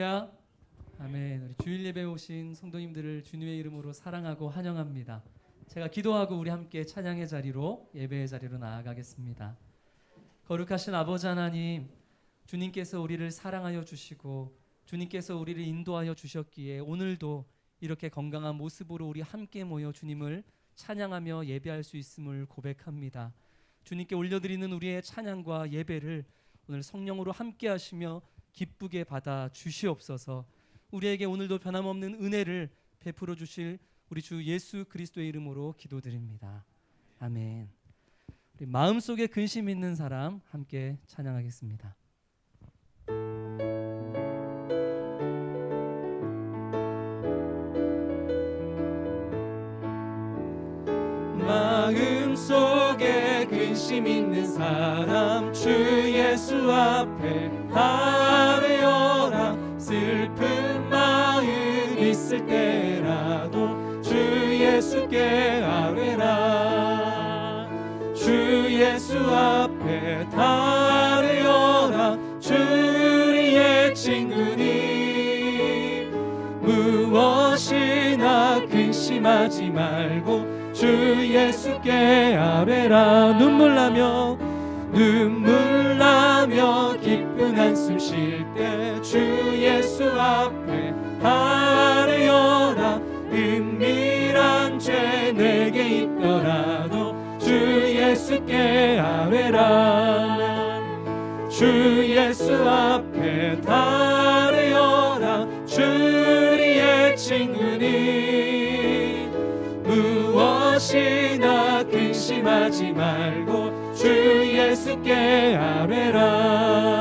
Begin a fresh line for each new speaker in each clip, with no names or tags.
할렐루야. 아멘. 우리 주일 예배 오신 성도님들을 주님의 이름으로 사랑하고 환영합니다. 제가 기도하고 우리 함께 찬양의 자리로, 예배의 자리로 나아가겠습니다. 거룩하신 아버지 하나님, 주님께서 우리를 사랑하여 주시고 주님께서 우리를 인도하여 주셨기에 오늘도 이렇게 건강한 모습으로 우리 함께 모여 주님을 찬양하며 예배할 수 있음을 고백합니다. 주님께 올려드리는 우리의 찬양과 예배를 오늘 성령으로 함께 하시며 기쁘게 받아 주시옵소서. 우리에게 오늘도 변함없는 은혜를 베풀어 주실 우리 주 예수 그리스도의 이름으로 기도드립니다. 아멘. 우리 마음속에 근심 있는 사람 함께 찬양하겠습니다. 마음속에 근심 있는 사람 주 예수 앞에 아뢰어라. 슬픈 마음 있을 때라도 주 예수께 아뢰라. 주 예수 앞에 아뢰어라. 주 우리의 친구니 무엇이나 근심하지 말고 주 예수께 아뢰라. 눈물 나며 기쁜 한숨 쉴 때 주 예수 앞에 아뢰어라. 은밀한 죄 내게 있더라도 주 예수께 아뢰라. 주 예수 앞에 아뢰어라. 주 우리의 친구니 무엇이나 근심하지 말고 주 예수께 아뢰라.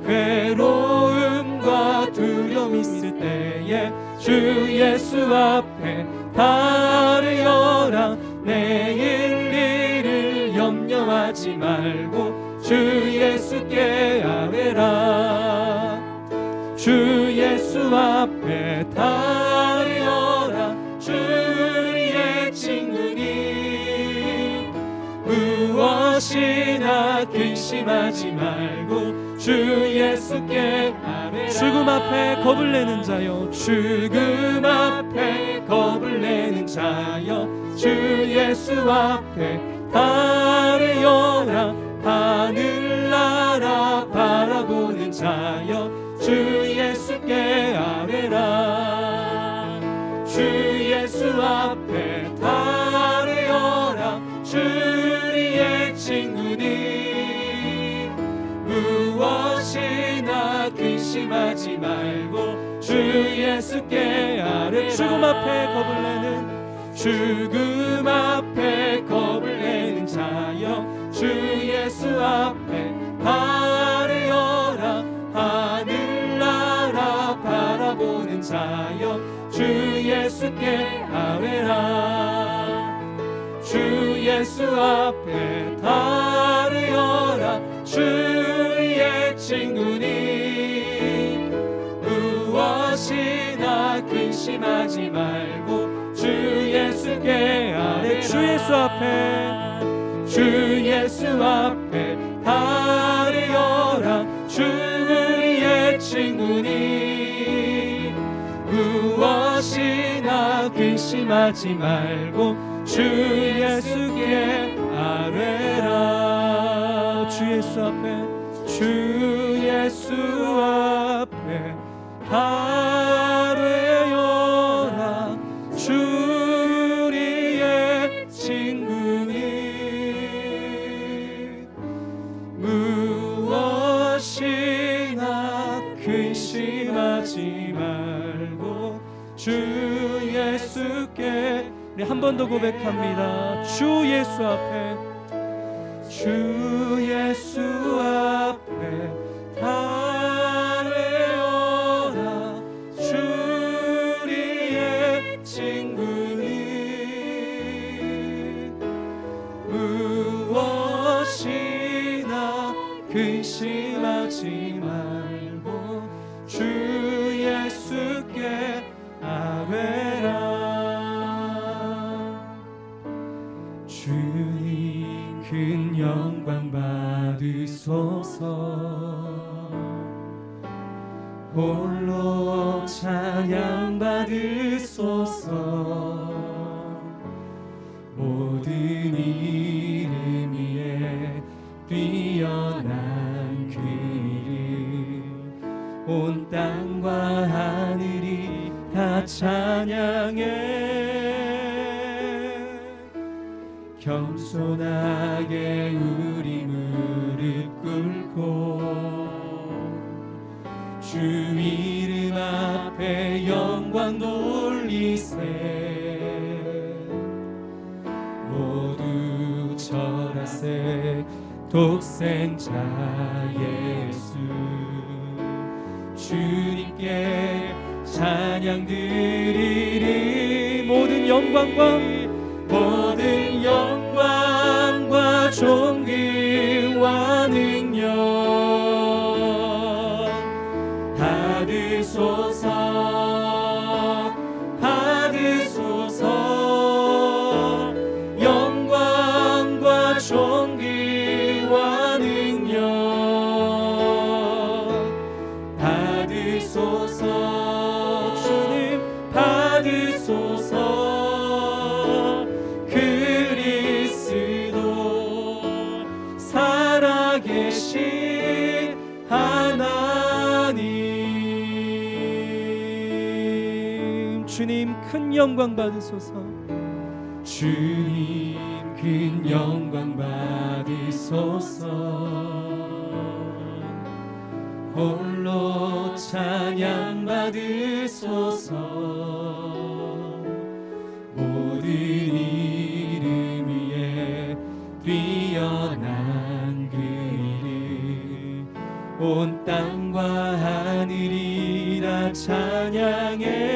괴로움과 두려움 있을 때에 주 예수 앞에 아뢰어라. 내일 일을 염려하지 말고 주 예수께 아뢰라. 주 예수 앞에 아뢰어라. 주 우리의 친구니 무엇이나 근심하지 말고 주 예수께 아뢰라. 죽음 앞에 겁을 내는 자여, 죽음 앞에 겁을 내는 자여, 주 예수 앞에 아뢰어라. 하늘나라 바라보는 자여, 주 예수께 아뢰라. 주 예수 앞에 아뢰어라. 주 우리의 친구니 무엇이나 근심하지 말고 주 예수께 아뢰라. 죽음 앞에 겁을 내는 자여, 주 예수 앞에 아뢰어라. 하늘나라 바라보는 자여, 주 예수께 아뢰라. 주 예수 앞에 아뢰어라. 주 우리의 친구니 무엇이나 근심하지 말고 주 예수께 아뢰라. 주 예수 앞에 아뢰어라. 주 우리의 친구니 무엇이나 근심하지 말고 주 예수께 아뢰라. 주 예수 앞에 아뢰어라. 주 우리의 친구니 무엇이나 근심하지 말고 주 예수께. 우리 한 번 더 고백합니다. 주 예수 앞에 아뢰어라. 주 우리의 친구니 무엇이나 근심하지 말고 주 예수께 아뢰라. 주님 큰 영광 받으소서.
홀로 찬양 받으소서. 모든 이름 위에 뛰어난 그 이름, 온 땅과 하늘이 다 찬양해. 겸손하게 우리 무릎 꿇고 주 이름 앞에 영광 돌리세. 모두 절하세. 독생자 예수 주님께 찬양 드리리. 모든 영광과 존귀와 능력 받으소서. 영광과 존귀와 능력 받으소서. 주님 받으소서. 살아계신 하나님, 주님 큰 영광 받으소서. 주님 큰 영광 받으소서. 홀로 찬양 받으소서. 모든 이름 위에 뛰어난 그 이름, 온 땅과 하늘이 다 찬양해.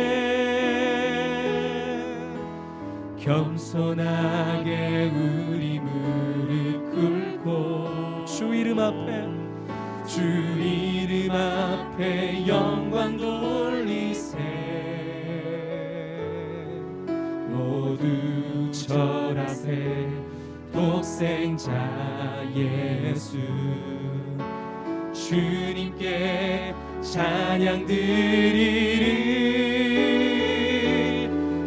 겸손하게 우리 무릎 꿇고 주 이름 앞에 영광 돌리세. 모두 절하세. 독생자 예수 주님께 찬양 드리리.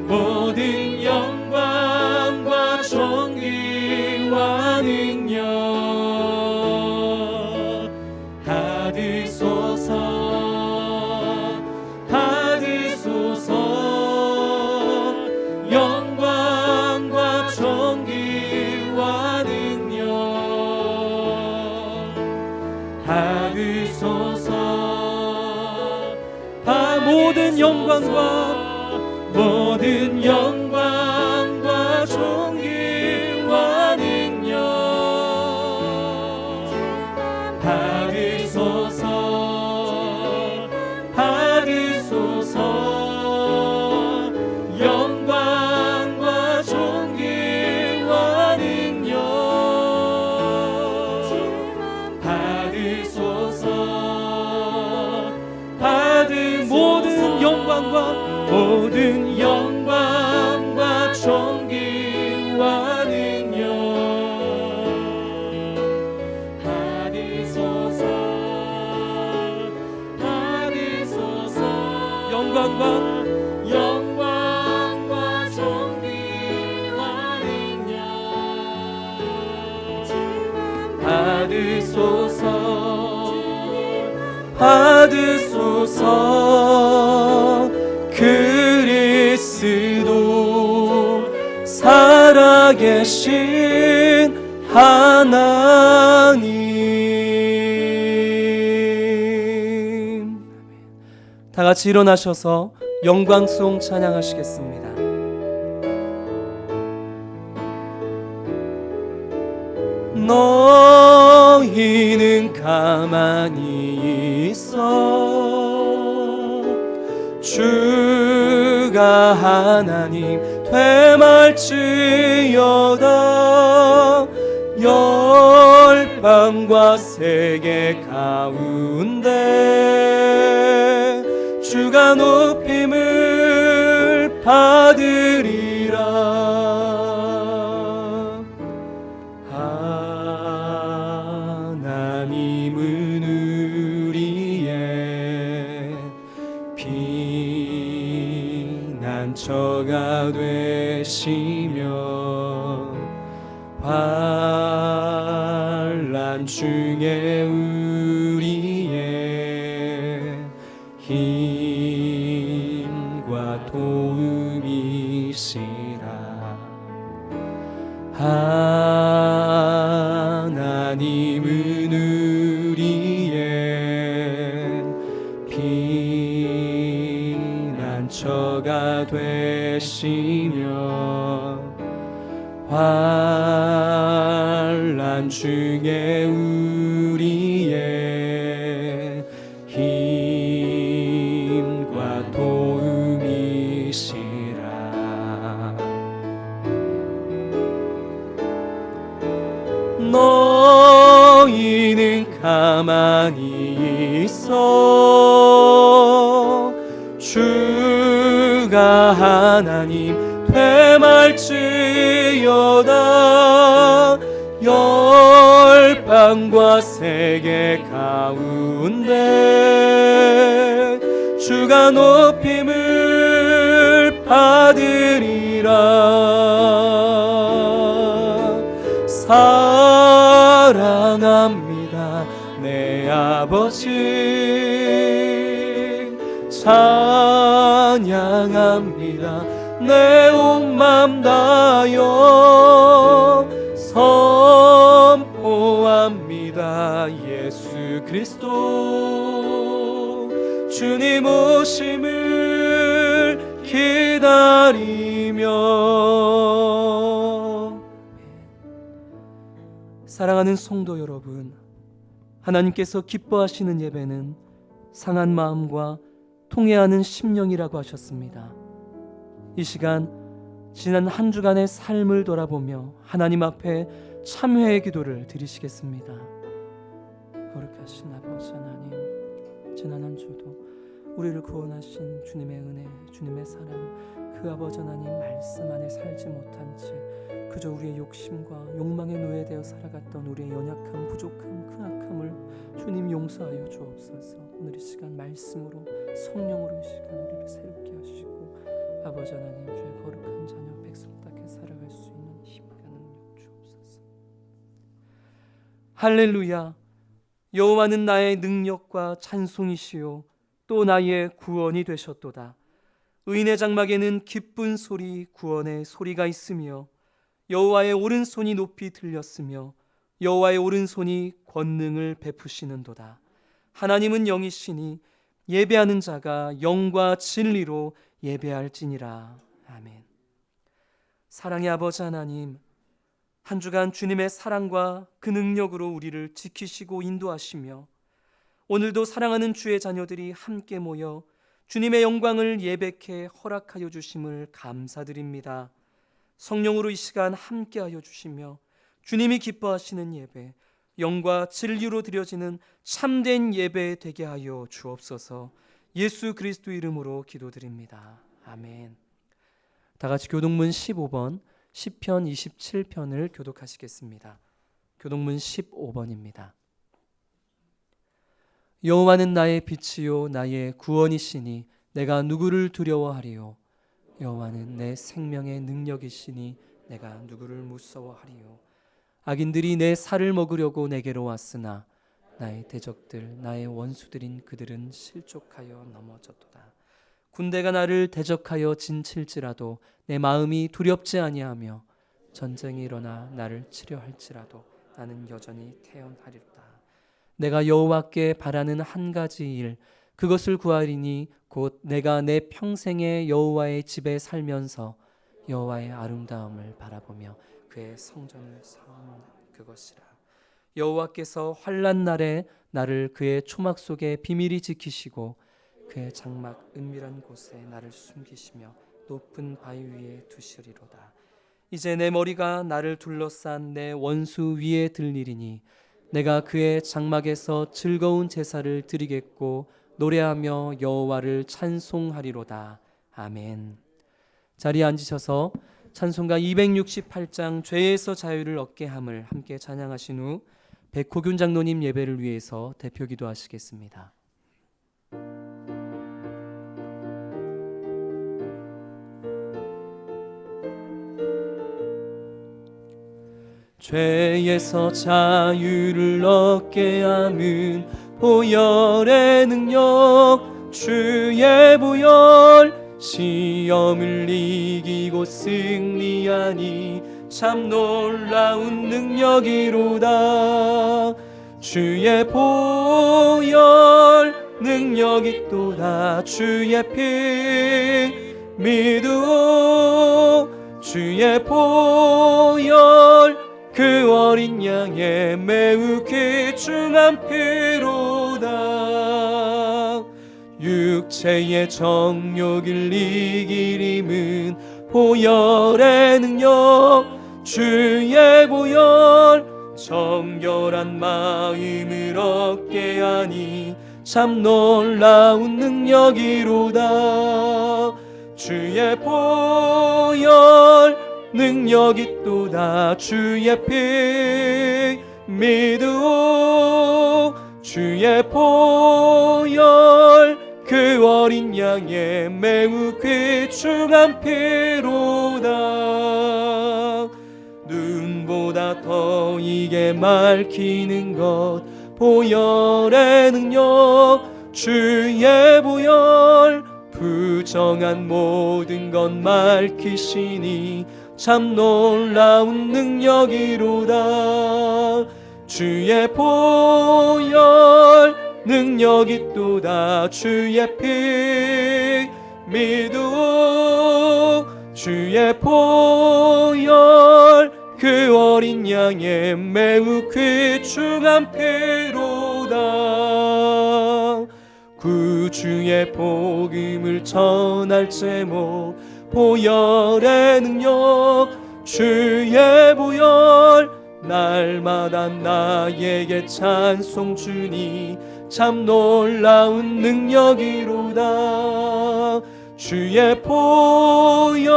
모든 영광과 존귀와 능력 받으소서. 영광과 존귀와 능력 받으소서. 모든 영광과 존귀와 능력 받으소서. 영광과 존귀와 능력 받으소서. 모든 영광과 존귀와 능력 받으소서. 영광과 존귀와 능력 받으소서. 그리스도 살아계신 하나님. 다 같이 일어나셔서 영광송 찬양하시겠습니다. 너희는 가만히 있어. 주가 하나님 되말지어다. 열방과 세계 가운데 주가 높임을 받으리라. 하나님은 우리의 피난처가 되시며 환난 중에 우리의 힘과 도움이시라. 하나님은 우리의 피난처가 되시며 환난 중에 우리의 힘과 도움이시라. 너희는 가만히 있어 주가 하나님 되말지어다. 열방과 세계 가운데 주가 높임을 받으리라. 사랑합니다 내 아버지, 찬양합니다 내 온 맘 다하여 선포합니다. 예수 그리스도 주님 오심을 기다리며.
사랑하는 성도 여러분, 하나님께서 기뻐하시는 예배는 상한 마음과 통회하는 심령이라고 하셨습니다. 이 시간 지난 한 주간의 삶을 돌아보며 하나님 앞에 참회의 기도를 드리시겠습니다. 거룩하신 아버지 하나님, 지난 한 주도 우리를 구원하신 주님의 은혜, 주님의 사랑, 그 아버지 하나님 말씀 안에 살지 못한 채 그저 우리의 욕심과 욕망에 노예되어 살아갔던 우리의 연약함, 부족함, 그 악함을 주님 용서하여 주옵소서. 오늘 이 시간 말씀으로, 성령으로 이 시간 우리를 새롭게 하시고 아버지 하나님, 주의 거룩한 자녀 백성답게 살아갈 수 있는 힘과 능력 주옵소서. 할렐루야. 여호와는 나의 능력과 찬송이시요 또 나의 구원이 되셨도다. 의인의 장막에는 기쁜 소리, 구원의 소리가 있으며 여호와의 오른손이 높이 들렸으며 여호와의 오른손이 권능을 베푸시는도다. 하나님은 영이시니 예배하는 자가 영과 진리로 예배할지니라. 아멘. 사랑의 아버지 하나님, 한 주간 주님의 사랑과 그 능력으로 우리를 지키시고 인도하시며 오늘도 사랑하는 주의 자녀들이 함께 모여 주님의 영광을 예배케 허락하여 주심을 감사드립니다. 성령으로 이 시간 함께하여 주시며 주님이 기뻐하시는 예배, 영과 진리로 드려지는 참된 예배 되게 하여 주옵소서. 예수 그리스도 이름으로 기도드립니다. 아멘. 다 같이 교동문 15번, 시편 27편을 교독하시겠습니다. 교동문 15번입니다. 여호와는 나의 빛이요 나의 구원이시니 내가 누구를 두려워하리요. 여호와는 내 생명의 능력이시니 내가 누구를 무서워하리요. 악인들이 내 살을 먹으려고 내게로 왔으나 나의 대적들, 나의 원수들인 그들은 실족하여 넘어졌도다. 군대가 나를 대적하여 진칠지라도 내 마음이 두렵지 아니하며 전쟁이 일어나 나를 치려 할지라도 나는 여전히 태어나리로다. 내가 여호와께 바라는 한 가지 일, 그것을 구하리니 곧 내가 내 평생에 여호와의 집에 살면서 여호와의 아름다움을 바라보며 그의 성전을 사모하는 그것이라. 여호와께서 환난 날에 나를 그의 초막 속에 비밀히 지키시고 그의 장막 은밀한 곳에 나를 숨기시며 높은 바위 위에 두시리로다. 이제 내 머리가 나를 둘러싼 내 원수 위에 들리리니 내가 그의 장막에서 즐거운 제사를 드리겠고 노래하며 여호와를 찬송하리로다. 아멘. 자리에 앉으셔서 찬송가 268장 죄에서 자유를 얻게 함을 함께 찬양하신 후 백호균 장로님 예배를 위해서 대표 기도하시겠습니다.
죄에서 자유를 얻게 함은 보혈의 능력, 주의 보혈. 시험을 이기고 승리하니 참 놀라운 능력이로다. 주의 보혈 능력이 또다. 주의 피 믿으오. 주의 보혈 그 어린 양의 매우 귀중한 피로다. 육체의 정욕을 이길 힘은 보혈의 능력, 주의 보혈. 정결한 마음을 얻게 하니 참 놀라운 능력이로다. 주의 보혈 능력이 또다. 주의 피 믿으오. 주의 보혈 그 어린 양의 매우 귀중한 피로다. 눈보다 더 이게 밝히는 것 보혈의 능력, 주의 보혈. 부정한 모든 것 밝히시니 참 놀라운 능력이로다. 주의 보혈 능력이 또다. 주의 피 믿으오. 주의 보혈 그 어린 양의 매우 귀중한 피로다. 구주의 복음을 전할 제목 보혈의 능력, 주의 보혈. 날마다 나에게 찬송 주니 참 놀라운 능력이로다. 주의 보혈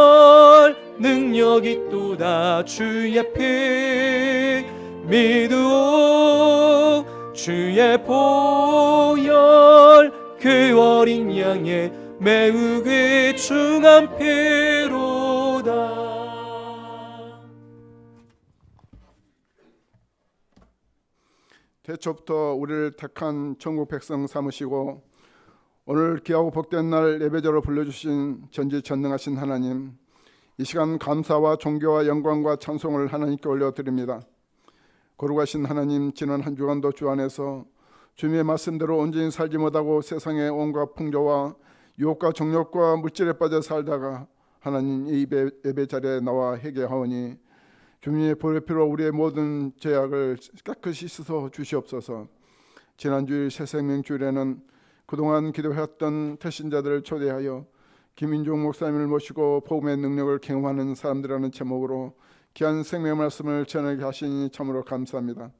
능력이 또다. 주의 피 믿으오. 주의 보혈 그 어린 양의 매우 귀중한 피로다.
태초부터 우리를 택한 천국 백성 삼으시고 오늘 귀하고 복된 날 예배자로 불러주신 전지전능하신 하나님, 이 시간 감사와 존경과 영광과 찬송을 하나님께 올려드립니다. 거룩하신 하나님, 지난 한 주간도 주 안에서 주님의 말씀대로 온전히 살지 못하고 세상의 온갖 풍조와 유혹과 정욕과 물질에 빠져 살다가 하나님 이 예배 자리에 나와 회개하오니 주님의 보혈피로 우리의 모든 죄악을 깨끗이 씻어 주시옵소서. 지난주일 새생명주일에는 그동안 기도했던 태신자들을 초대하여 김인종 목사님을 모시고 복음의 능력을 경험하는 사람들이라는 제목으로 귀한 생명 말씀을 전하게 하시니 참으로 감사합니다.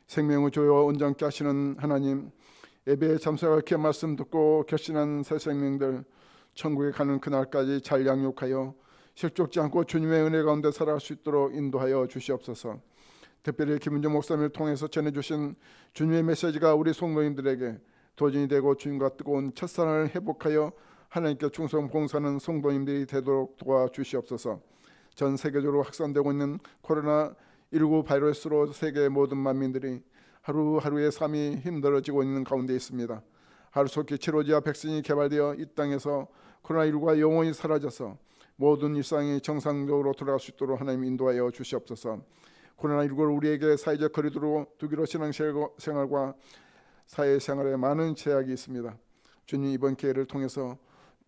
생명의 주여 온전케 하시는 하나님, 예배에 참석하여 귀한 말씀 듣고 결신한 새 생명들 천국에 가는 그날까지 잘 양육하여 실족지 않고 주님의 은혜 가운데 살아갈 수 있도록 인도하여 주시옵소서. 특별히 김은정 목사님을 통해서 전해주신 주님의 메시지가 우리 성도님들에게 도전이 되고 주님과 뜨거운 첫사랑을 회복하여 하나님께 충성 봉사하는 성도님들이 되도록 도와주시옵소서. 전 세계적으로 확산되고 있는 코로나19 바이러스로 세계의 모든 만민들이 하루하루의 삶이 힘들어지고 있는 가운데 있습니다. 하루속히 치료제와 백신이 개발되어 이 땅에서 코로나19가 영원히 사라져서 모든 일상이 정상적으로 돌아갈 수 있도록 하나님 인도하여 주시옵소서. 코로나19를 우리에게 사회적 거리두기로 두기로 신앙생활과 사회생활에 많은 제약이 있습니다. 주님, 이번 기회를 통해서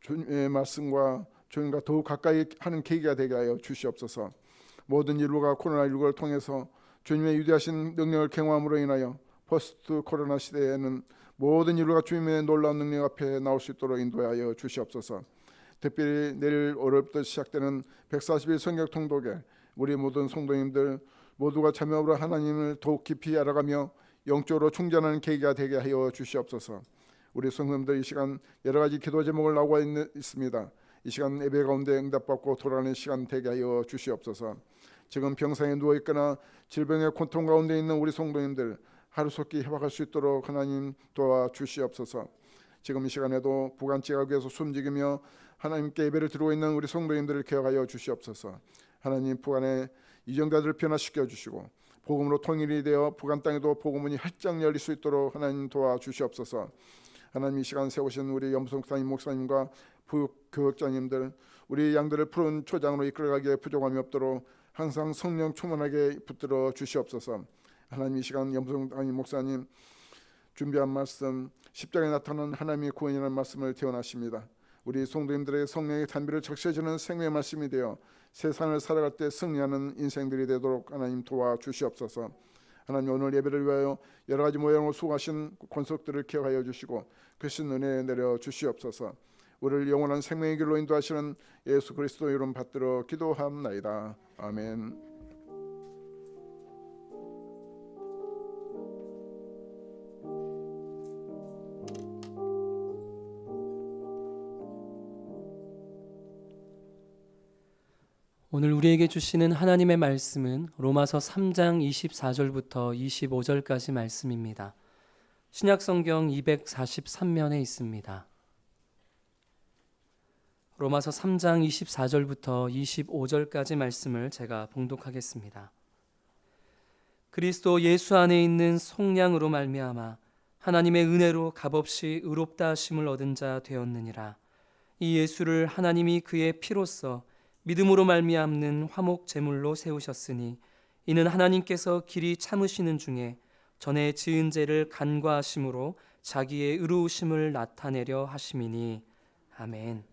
주님의 말씀과 주님과 더욱 가까이 하는 계기가 되게 하여 주시옵소서. 모든 인류가 코로나19를 통해서 주님의 위대하신 능력을 경험함으로 인하여 포스트 코로나 시대에는 모든 인류가 주님의 놀라운 능력 앞에 나올 수 있도록 인도하여 주시옵소서. 특별히 내일 월요일부터 시작되는 140일 성경 통독에 우리 모든 성도님들 모두가 참여하여 하나님을 더욱 깊이 알아가며 영적으로 충전하는 계기가 되게 하여 주시옵소서. 우리 성도님들 이 시간 여러 가지 기도 제목을 나오고 있습니다. 이 시간 예배 가운데 응답받고 돌아가는 시간 되게 하여 주시옵소서. 지금 병상에 누워있거나 질병의 고통 가운데 있는 우리 성도님들 하루속히 회복할 수 있도록 하나님 도와주시옵소서. 지금 이 시간에도 부간지각에서 숨지기며 하나님께 예배를 드리고 있는 우리 성도님들을 기억하여 주시옵소서. 하나님, 부간의 이정자들을 변화시켜 주시고 복음으로 통일이 되어 북한 땅에도 복음문이 활짝 열릴 수 있도록 하나님 도와주시옵소서. 하나님 이 시간 세우신 우리 염송사님 목사님과 교육자님들, 우리 양들을 푸른 초장으로 이끌어가기에 부족함이 없도록 항상 성령 충만하게 붙들어 주시옵소서. 하나님 이 시간 염송사님 목사님 준비한 말씀, 십자가에 나타난 하나님의 구원이라는 말씀을 대언하십니다. 우리 성도님들의 성령의 단비를 적셔주는 생명의 말씀이 되어 세상을 살아갈 때 승리하는 인생들이 되도록 하나님 도와주시옵소서. 하나님 오늘 예배를 위하여 여러 가지 모양으로 수고하신 권속들을 기억하여 주시고 크신 은혜 내려 주시옵소서. 우리를 영원한 생명의 길로 인도하시는 예수 그리스도 이름 받들어 기도함나이다. 아멘.
오늘 우리에게 주시는 하나님의 말씀은 로마서 3장 24절부터 25절까지 말씀입니다. 신약성경 243면에 있습니다. 로마서 3장 24절부터 25절까지 말씀을 제가 봉독하겠습니다. 그리스도 예수 안에 있는 속량으로 말미암아 하나님의 은혜로 값없이 의롭다 하심을 얻은 자 되었느니라. 이 예수를 하나님이 그의 피로써 믿음으로 말미암는 화목 제물로 세우셨으니 이는 하나님께서 길이 참으시는 중에 전에 지은 죄를 간과하심으로 자기의 의로우심을 나타내려 하심이니. 아멘.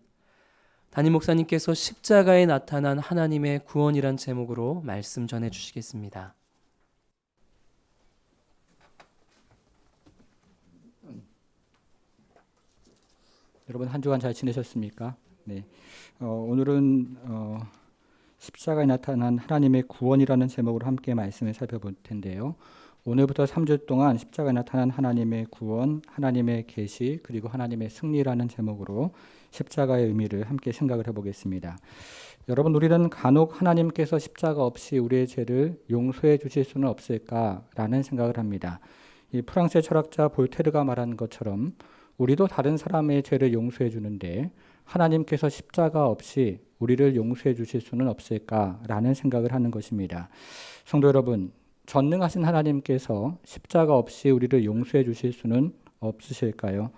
담임 목사님께서 십자가에 나타난 하나님의 구원이란 제목으로 말씀 전해 주시겠습니다.
여러분 한 주간 잘 지내셨습니까? 네. 오늘은 십자가에 나타난 하나님의 구원이라는 제목으로 함께 말씀을 살펴볼 텐데요. 오늘부터 3주 동안 십자가에 나타난 하나님의 구원, 하나님의 계시, 그리고 하나님의 승리라는 제목으로 십자가의 의미를 함께 생각을 해보겠습니다. 여러분, 우리는 간혹 하나님께서 십자가 없이 우리의 죄를 용서해 주실 수는 없을까라는 생각을 합니다. 이 프랑스의 철학자 볼테르가 말한 것처럼 우리도 다른 사람의 죄를 용서해 주는데 하나님께서 십자가 없이 우리를 용서해 주실 수는 없을까라는 생각을 하는 것입니다. 성도 여러분, 전능하신 하나님께서 십자가 없이 우리를 용서해 주실 수는 없으실까요?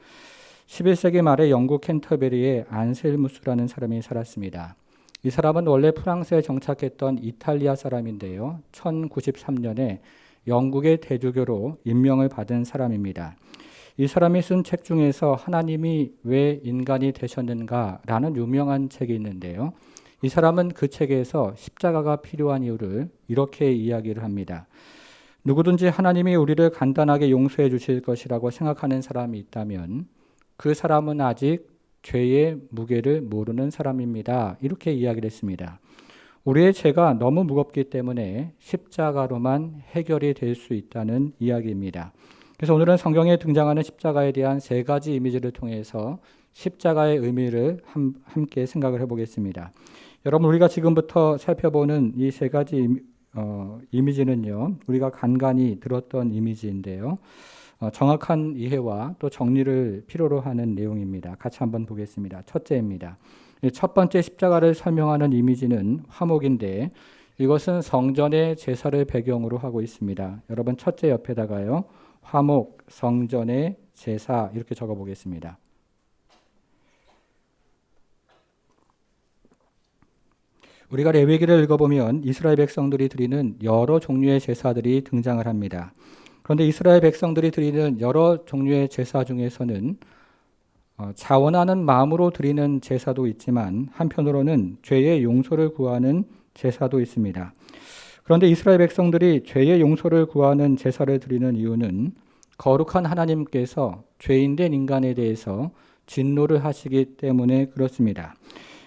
11세기 말에 영국 캔터베리에 안셀무스라는 사람이 살았습니다. 이 사람은 원래 프랑스에 정착했던 이탈리아 사람인데요. 1093년에 영국의 대주교로 임명을 받은 사람입니다. 이 사람이 쓴 책 중에서 하나님이 왜 인간이 되셨는가라는 유명한 책이 있는데요. 이 사람은 그 책에서 십자가가 필요한 이유를 이렇게 이야기를 합니다. 누구든지 하나님이 우리를 간단하게 용서해 주실 것이라고 생각하는 사람이 있다면 그 사람은 아직 죄의 무게를 모르는 사람입니다. 이렇게 이야기를 했습니다. 우리의 죄가 너무 무겁기 때문에 십자가로만 해결이 될 수 있다는 이야기입니다. 그래서 오늘은 성경에 등장하는 십자가에 대한 세 가지 이미지를 통해서 십자가의 의미를 함께 생각을 해보겠습니다. 여러분, 우리가 지금부터 살펴보는 이 세 가지 이미지는요, 우리가 간간히 들었던 이미지인데요. 정확한 이해와 또 정리를 필요로 하는 내용입니다. 같이 한번 보겠습니다. 첫째입니다. 첫 번째 십자가를 설명하는 이미지는 화목인데 이것은 성전의 제사를 배경으로 하고 있습니다. 여러분, 첫째 옆에다가요, 화목, 성전의 제사 이렇게 적어보겠습니다. 우리가 레위기를 읽어보면 이스라엘 백성들이 드리는 여러 종류의 제사들이 등장을 합니다. 그런데 이스라엘 백성들이 드리는 여러 종류의 제사 중에서는 자원하는 마음으로 드리는 제사도 있지만 한편으로는 죄의 용서를 구하는 제사도 있습니다. 그런데 이스라엘 백성들이 죄의 용서를 구하는 제사를 드리는 이유는 거룩한 하나님께서 죄인된 인간에 대해서 진노를 하시기 때문에 그렇습니다.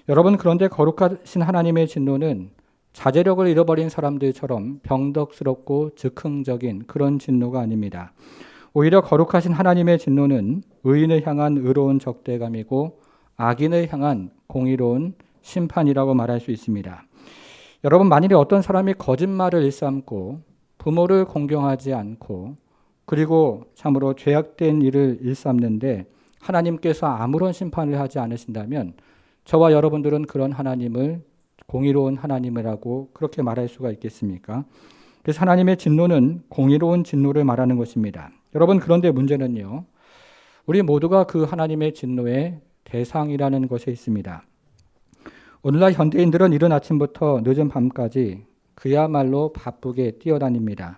여러분, 그런데 거룩하신 하나님의 진노는 자제력을 잃어버린 사람들처럼 병덕스럽고 즉흥적인 그런 진노가 아닙니다. 오히려 거룩하신 하나님의 진노는 의인을 향한 의로운 적대감이고 악인을 향한 공의로운 심판이라고 말할 수 있습니다. 여러분, 만일에 어떤 사람이 거짓말을 일삼고 부모를 공경하지 않고 그리고 참으로 죄악된 일을 일삼는데 하나님께서 아무런 심판을 하지 않으신다면 저와 여러분들은 그런 하나님을 공의로운 하나님이라고 그렇게 말할 수가 있겠습니까? 그래서 하나님의 진노는 공의로운 진노를 말하는 것입니다. 여러분, 그런데 문제는요, 우리 모두가 그 하나님의 진노의 대상이라는 것에 있습니다. 오늘날 현대인들은 이른 아침부터 늦은 밤까지 그야말로 바쁘게 뛰어다닙니다.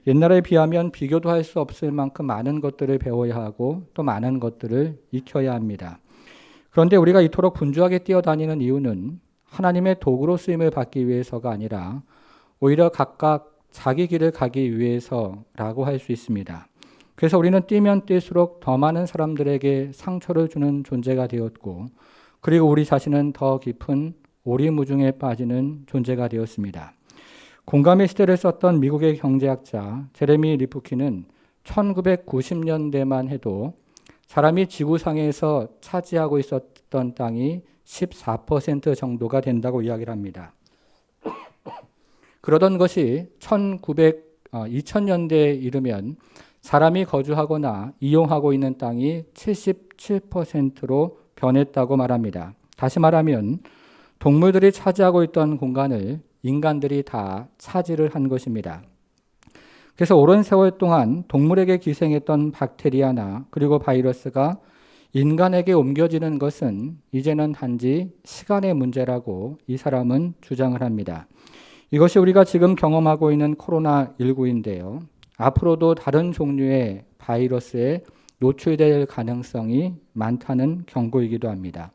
옛날에 비하면 비교도 할 수 없을 만큼 많은 것들을 배워야 하고 또 많은 것들을 익혀야 합니다. 그런데 우리가 이토록 분주하게 뛰어다니는 이유는 하나님의 도구로 쓰임을 받기 위해서가 아니라 오히려 각각 자기 길을 가기 위해서라고 할 수 있습니다. 그래서 우리는 뛰면 뛸수록 더 많은 사람들에게 상처를 주는 존재가 되었고, 그리고 우리 자신은 더 깊은 오리무중에 빠지는 존재가 되었습니다. 공감의 시대를 썼던 미국의 경제학자 제레미 리프킨은 1990년대만 해도 사람이 지구상에서 차지하고 있었던 땅이 14% 정도가 된다고 이야기를 합니다. 그러던 것이 2000년대에 이르면 사람이 거주하거나 이용하고 있는 땅이 77%로 변했다고 말합니다. 다시 말하면 동물들이 차지하고 있던 공간을 인간들이 다 차지를 한 것입니다. 그래서 오랜 세월 동안 동물에게 기생했던 박테리아나 그리고 바이러스가 인간에게 옮겨지는 것은 이제는 단지 시간의 문제라고 이 사람은 주장을 합니다. 이것이 우리가 지금 경험하고 있는 코로나19인데요. 앞으로도 다른 종류의 바이러스에 노출될 가능성이 많다는 경고이기도 합니다.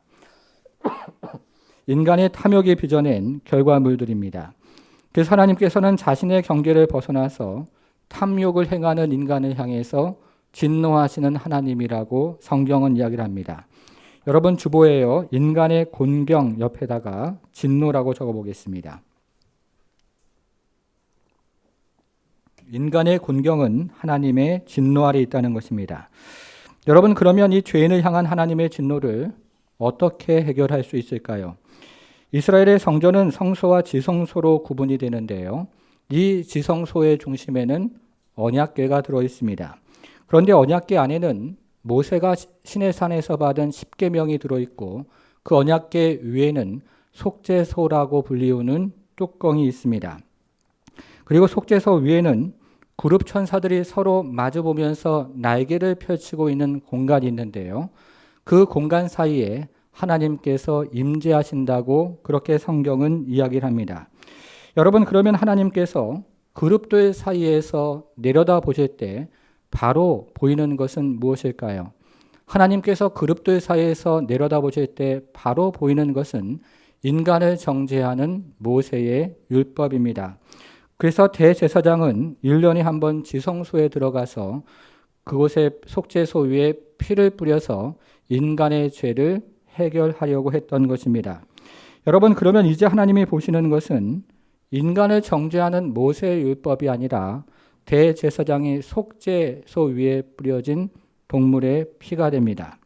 인간의 탐욕이 빚어낸 결과물들입니다. 그래서 하나님께서는 자신의 경계를 벗어나서 탐욕을 행하는 인간을 향해서 진노하시는 하나님이라고 성경은 이야기를 합니다. 여러분 주보에요. 인간의 곤경 옆에다가 진노라고 적어보겠습니다. 인간의 곤경은 하나님의 진노 아래 있다는 것입니다. 여러분, 그러면 이 죄인을 향한 하나님의 진노를 어떻게 해결할 수 있을까요? 이스라엘의 성전은 성소와 지성소로 구분이 되는데요. 이 지성소의 중심에는 언약궤가 들어 있습니다. 그런데 언약궤 안에는 모세가 시내산에서 받은 10계명이 들어 있고 그 언약궤 위에는 속죄소라고 불리우는 뚜껑이 있습니다. 그리고 속죄소 위에는 그룹 천사들이 서로 마주보면서 날개를 펼치고 있는 공간이 있는데요. 그 공간 사이에 하나님께서 임재하신다고 그렇게 성경은 이야기를 합니다. 여러분, 그러면 하나님께서 그룹들 사이에서 내려다 보실 때 바로 보이는 것은 무엇일까요? 하나님께서 그룹들 사이에서 내려다 보실 때 바로 보이는 것은 인간을 정죄하는 모세의 율법입니다. 그래서 대제사장은 1년에 한 번 지성소에 들어가서 그곳에 속죄소 위에 피를 뿌려서 인간의 죄를 해결하려고 했던 것입니다. 여러분, 그러면 이제 하나님이 보시는 것은 인간을 정죄하는 모세의 율법이 아니라 대제사장이 속죄소 위에 뿌려진 동물의 피가 됩니다.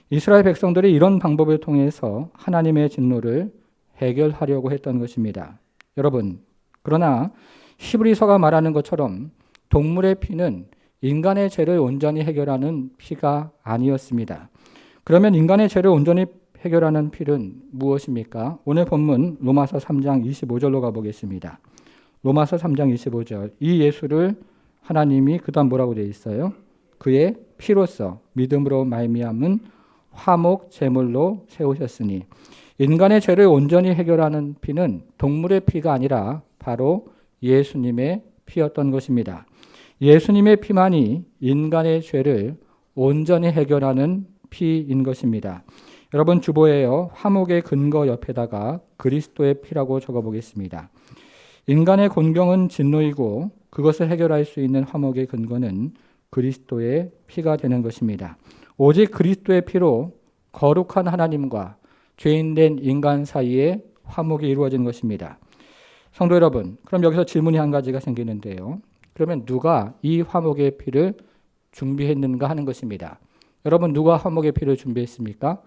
이스라엘 백성들이 이런 방법을 통해서 하나님의 진노를 해결하려고 했던 것입니다. 여러분, 그러나 히브리서가 말하는 것처럼 동물의 피는 인간의 죄를 온전히 해결하는 피가 아니었습니다. 그러면 인간의 죄를 온전히 해결하는 피는 무엇입니까? 오늘 본문 로마서 3장 25절로 가보겠습니다. 로마서 3장 25절. 이 예수를 하나님이 그다음 뭐라고 되어 있어요? 그의 피로써 믿음으로 말미암은 화목 제물로 세우셨으니. 인간의 죄를 온전히 해결하는 피는 동물의 피가 아니라 바로 예수님의 피였던 것입니다. 예수님의 피만이 인간의 죄를 온전히 해결하는 피인 것입니다. 여러분 주보에요. 화목의 근거 옆에다가 그리스도의 피라고 적어보겠습니다. 인간의 곤경은 진노이고 그것을 해결할 수 있는 화목의 근거는 그리스도의 피가 되는 것입니다. 오직 그리스도의 피로 거룩한 하나님과 죄인된 인간 사이에 화목이 이루어진 것입니다. 성도 여러분, 그럼 여기서 질문이 한 가지가 생기는데요. 그러면 누가 이 화목의 피를 준비했는가 하는 것입니다. 여러분, 누가 화목의 피를 준비했습니까?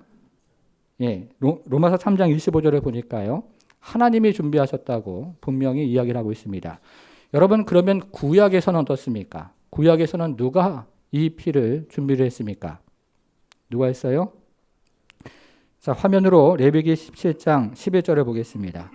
예, 로마서 3장 25절에 보니까요. 하나님이 준비하셨다고 분명히 이야기를 하고 있습니다. 여러분, 그러면 구약에서는 어떻습니까? 구약에서는 누가 이 피를 준비를 했습니까? 누가 했어요? 자, 화면으로 레위기 17장 11절을 보겠습니다.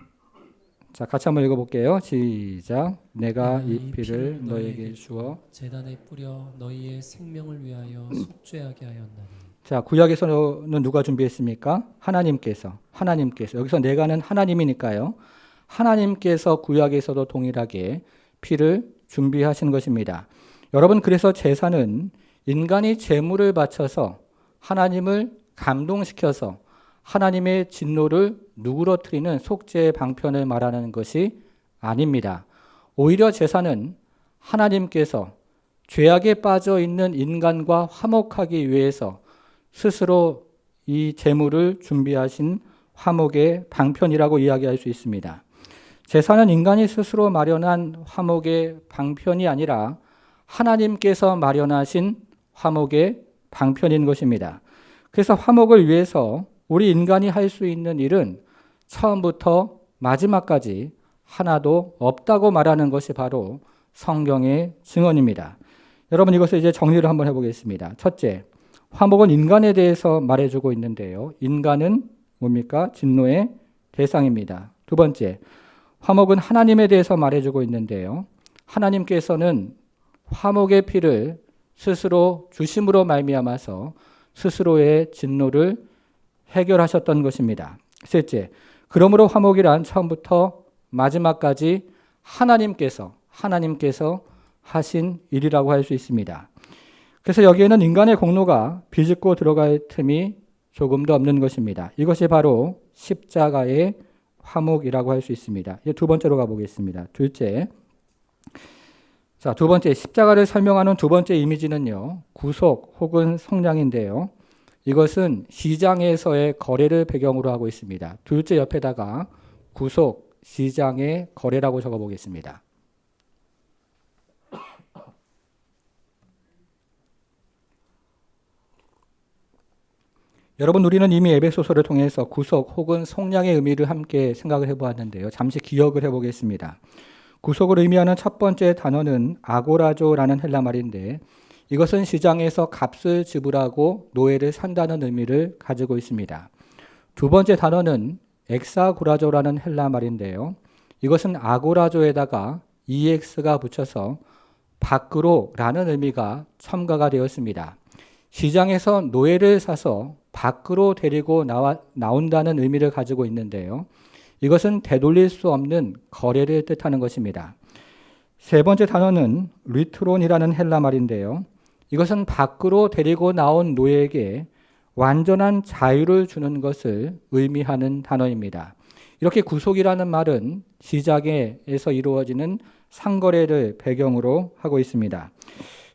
자, 같이 한번 읽어볼게요. 시작. 내가 이 피를 너에게 주어.
제단에 뿌려 너희의 생명을 위하여 속죄하게 하였나니.
자, 구약에서는 누가 준비했습니까? 하나님께서. 여기서 내가는 하나님이니까요. 하나님께서 구약에서도 동일하게 피를 준비하신 것입니다. 여러분, 그래서 제사는 인간이 제물을 바쳐서 하나님을 감동시켜서 하나님의 진노를 누그러뜨리는 속죄의 방편을 말하는 것이 아닙니다. 오히려 제사는 하나님께서 죄악에 빠져 있는 인간과 화목하기 위해서 스스로 이 제물을 준비하신 화목의 방편이라고 이야기할 수 있습니다. 제사는 인간이 스스로 마련한 화목의 방편이 아니라 하나님께서 마련하신 화목의 방편인 것입니다. 그래서 화목을 위해서 우리 인간이 할 수 있는 일은 처음부터 마지막까지 하나도 없다고 말하는 것이 바로 성경의 증언입니다. 여러분, 이것을 이제 정리를 한번 해보겠습니다. 첫째, 화목은 인간에 대해서 말해주고 있는데요. 인간은 뭡니까? 진노의 대상입니다. 두 번째, 화목은 하나님에 대해서 말해주고 있는데요. 하나님께서는 화목의 피를 스스로 주심으로 말미암아서 스스로의 진노를 해결하셨던 것입니다. 셋째, 그러므로 화목이란 처음부터 마지막까지 하나님께서 하신 일이라고 할 수 있습니다. 그래서 여기에는 인간의 공로가 비집고 들어갈 틈이 조금도 없는 것입니다. 이것이 바로 십자가의 화목이라고 할 수 있습니다. 이제 두 번째로 가보겠습니다. 두 번째 십자가를 설명하는 두 번째 이미지는요, 구속 혹은 속량인데요. 이것은 시장에서의 거래를 배경으로 하고 있습니다. 둘째 옆에다가 구속, 시장의 거래라고 적어보겠습니다. 여러분, 우리는 이미 에베소서를 통해서 구속 혹은 속량의 의미를 함께 생각을 해보았는데요. 잠시 기억을 해보겠습니다. 구속을 의미하는 첫 번째 단어는 아고라조라는 헬라 말인데, 이것은 시장에서 값을 지불하고 노예를 산다는 의미를 가지고 있습니다. 두 번째 단어는 엑사고라조라는 헬라 말인데요. 이것은 아고라조에다가 EX가 붙여서 밖으로라는 의미가 첨가가 되었습니다. 시장에서 노예를 사서 밖으로 데리고 나온다는 의미를 가지고 있는데요. 이것은 되돌릴 수 없는 거래를 뜻하는 것입니다. 세 번째 단어는 리트론이라는 헬라 말인데요. 이것은 밖으로 데리고 나온 노예에게 완전한 자유를 주는 것을 의미하는 단어입니다. 이렇게 구속이라는 말은 시장에서 이루어지는 상거래를 배경으로 하고 있습니다.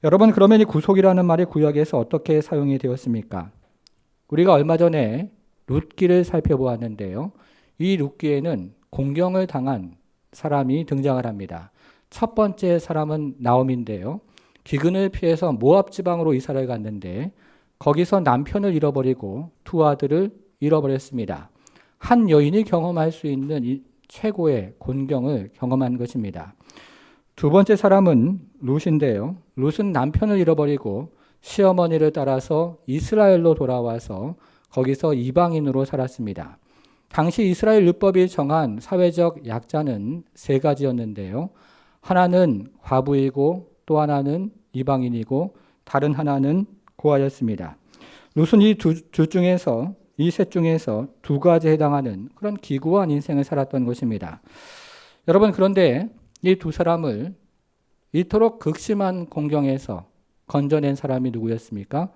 여러분, 그러면 이 구속이라는 말이 구약에서 어떻게 사용이 되었습니까? 우리가 얼마 전에 룻기를 살펴보았는데요. 이 룻기에는 공경을 당한 사람이 등장을 합니다. 첫 번째 사람은 나옴인데요. 기근을 피해서 모압 지방으로 이사를 갔는데 거기서 남편을 잃어버리고 두 아들을 잃어버렸습니다. 한 여인이 경험할 수 있는 이 최고의 곤경을 경험한 것입니다. 두 번째 사람은 룻인데요. 룻은 남편을 잃어버리고 시어머니를 따라서 이스라엘로 돌아와서 거기서 이방인으로 살았습니다. 당시 이스라엘 율법이 정한 사회적 약자는 세 가지였는데요. 하나는 과부이고 또 하나는 이방인이고 다른 하나는 고아였습니다. 룻은 이 셋 중에서 두 가지에 해당하는 그런 기구한 인생을 살았던 것입니다. 여러분, 그런데 이 두 사람을 이토록 극심한 공경에서 건져낸 사람이 누구였습니까?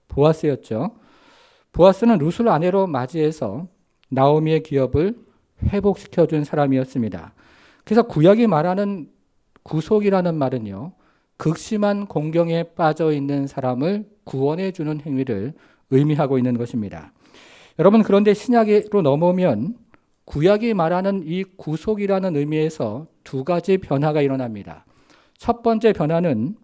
보아스였죠. 보아스는 룻을 아내로 맞이해서 나오미의 기업을 회복시켜준 사람이었습니다. 그래서 구약이 말하는 구속이라는 말은요, 극심한 공경에 빠져 있는 사람을 구원해 주는 행위를 의미하고 있는 것입니다. 여러분, 그런데 신약으로 넘어오면 구약이 말하는 이 구속이라는 의미에서 두 가지 변화가 일어납니다. 첫 번째 변화는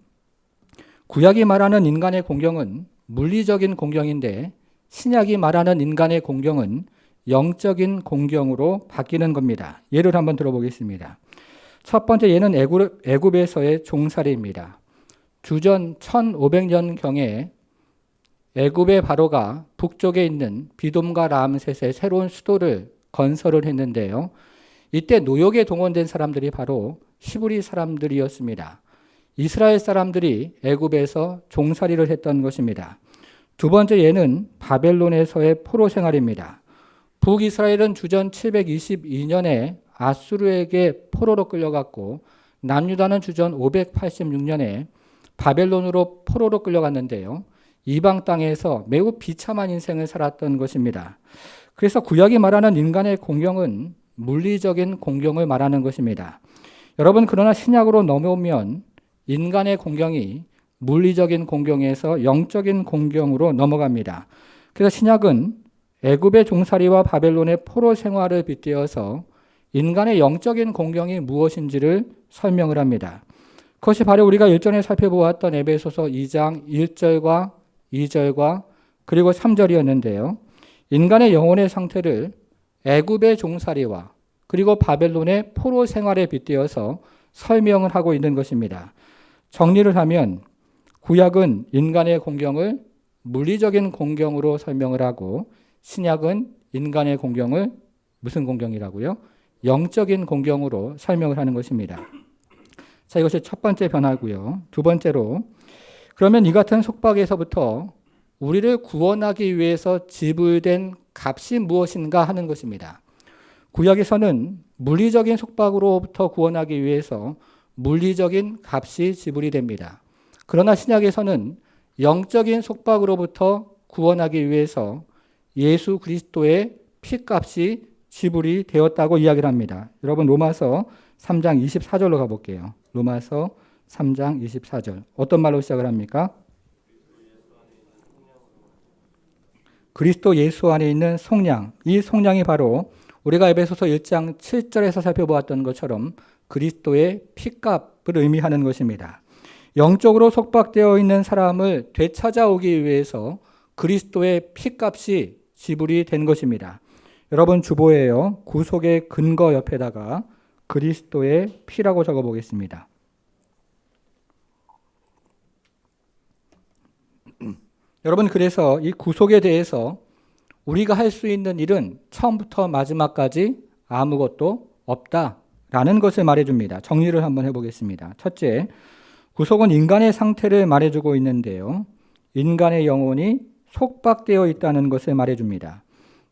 구약이 말하는 인간의 공경은 물리적인 공경인데 신약이 말하는 인간의 공경은 영적인 공경으로 바뀌는 겁니다. 예를 한번 들어보겠습니다. 첫 번째 예는 애굽에서의 종살이입니다. 주전 1500년경에 애굽의 바로가 북쪽에 있는 비돔과 라암셋의 새로운 수도를 건설을 했는데요. 이때 노역에 동원된 사람들이 바로 히브리 사람들이었습니다. 이스라엘 사람들이 애굽에서 종살이를 했던 것입니다. 두 번째 예는 바벨론에서의 포로 생활입니다. 북이스라엘은 주전 722년에 아수르에게 포로로 끌려갔고 남유다는 주전 586년에 바벨론으로 포로로 끌려갔는데요. 이방 땅에서 매우 비참한 인생을 살았던 것입니다. 그래서 구약이 말하는 인간의 공경은 물리적인 공경을 말하는 것입니다. 여러분, 그러나 신약으로 넘어오면 인간의 공경이 물리적인 공경에서 영적인 공경으로 넘어갑니다. 그래서 신약은 애굽의 종살이와 바벨론의 포로 생활을 빗대어서 인간의 영적인 공경이 무엇인지를 설명을 합니다. 그것이 바로 우리가 일전에 살펴보았던 에베소서 2장 1절과 2절과 그리고 3절이었는데요. 인간의 영혼의 상태를 애굽의 종살이와 그리고 바벨론의 포로 생활에 빗대어서 설명을 하고 있는 것입니다. 정리를 하면 구약은 인간의 공경을 물리적인 공경으로 설명을 하고 신약은 인간의 공경을 무슨 공경이라고요? 영적인 공경으로 설명을 하는 것입니다. 자, 이것이 첫 번째 변화고요. 두 번째로, 그러면 이 같은 속박에서부터 우리를 구원하기 위해서 지불된 값이 무엇인가 하는 것입니다. 구약에서는 물리적인 속박으로부터 구원하기 위해서 물리적인 값이 지불이 됩니다. 그러나 신약에서는 영적인 속박으로부터 구원하기 위해서 예수 그리스도의 피값이 지불이 되었다고 이야기를 합니다. 여러분, 로마서 3장 24절로 가볼게요. 로마서 3장 24절. 어떤 말로 시작을 합니까? 그리스도 예수 안에 있는 속량. 이 속량이 바로 우리가 에베소서 1장 7절에서 살펴보았던 것처럼 그리스도의 피값을 의미하는 것입니다. 영적으로 속박되어 있는 사람을 되찾아오기 위해서 그리스도의 피값이 지불이 된 것입니다. 여러분, 주보예요. 구속의 근거 옆에다가 그리스도의 피라고 적어보겠습니다. 여러분, 그래서 이 구속에 대해서 우리가 할 수 있는 일은 처음부터 마지막까지 아무것도 없다라는 것을 말해줍니다. 정리를 한번 해보겠습니다. 첫째, 구속은 인간의 상태를 말해주고 있는데요. 인간의 영혼이 속박되어 있다는 것을 말해줍니다.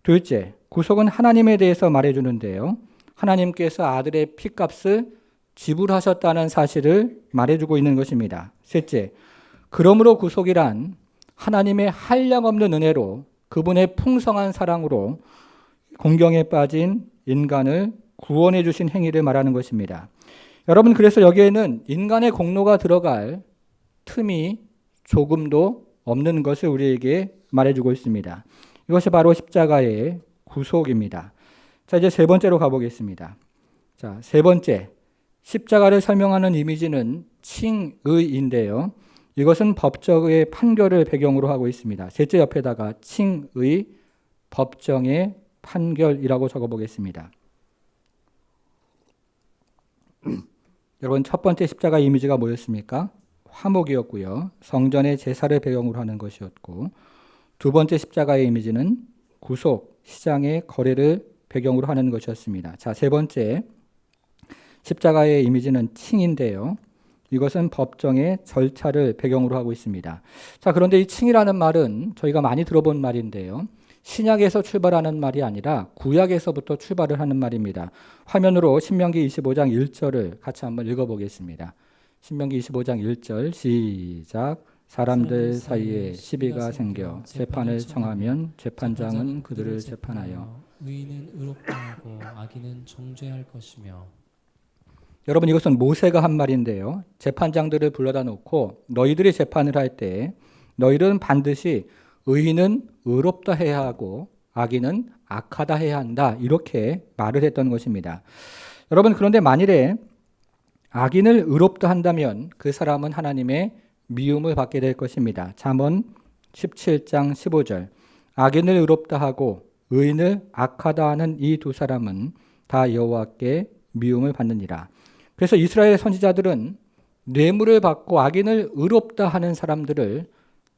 둘째, 구속은 하나님에 대해서 말해주는데요. 하나님께서 아들의 피값을 지불하셨다는 사실을 말해주고 있는 것입니다. 셋째, 그러므로 구속이란 하나님의 한량없는 은혜로 그분의 풍성한 사랑으로 공경에 빠진 인간을 구원해 주신 행위를 말하는 것입니다. 여러분, 그래서 여기에는 인간의 공로가 들어갈 틈이 조금도 없는 것을 우리에게 말해주고 있습니다. 이것이 바로 십자가의 구속입니다. 자, 이제 세 번째로 가보겠습니다. 자, 세 번째, 십자가를 설명하는 이미지는 칭의인데요. 이것은 법정의 판결을 배경으로 하고 있습니다. 셋째 옆에다가 칭의, 법정의 판결이라고 적어보겠습니다. 여러분, 첫 번째 십자가 이미지가 뭐였습니까? 화목이었고요. 성전의 제사를 배경으로 하는 것이었고, 두 번째 십자가의 이미지는 구속, 시장의 거래를 배경으로 하는 것이었습니다. 자, 세 번째 십자가의 이미지는 칭인데요. 이것은 법정의 절차를 배경으로 하고 있습니다. 자, 그런데 이 칭이라는 말은 저희가 많이 들어본 말인데요. 신약에서 출발하는 말이 아니라 구약에서부터 출발을 하는 말입니다. 화면으로 신명기 25장 1절을 같이 한번 읽어보겠습니다. 신명기 25장 1절 시작. 사람들 사이에 시비가 생겨 재판을 청하면 재판장은 그들을 재판하여
의인은 의롭다 하고 악인은 정죄할 것이며.
여러분, 이것은 모세가 한 말인데요. 재판장들을 불러다 놓고 너희들이 재판을 할 때 너희들은 반드시 의인은 의롭다 해야 하고 악인은 악하다 해야 한다, 이렇게 말을 했던 것입니다. 여러분, 그런데 만일에 악인을 의롭다 한다면 그 사람은 하나님의 미움을 받게 될 것입니다. 잠언 17장 15절. 악인을 의롭다 하고 의인을 악하다 하는 이 두 사람은 다 여호와께 미움을 받느니라. 그래서 이스라엘 선지자들은 뇌물을 받고 악인을 의롭다 하는 사람들을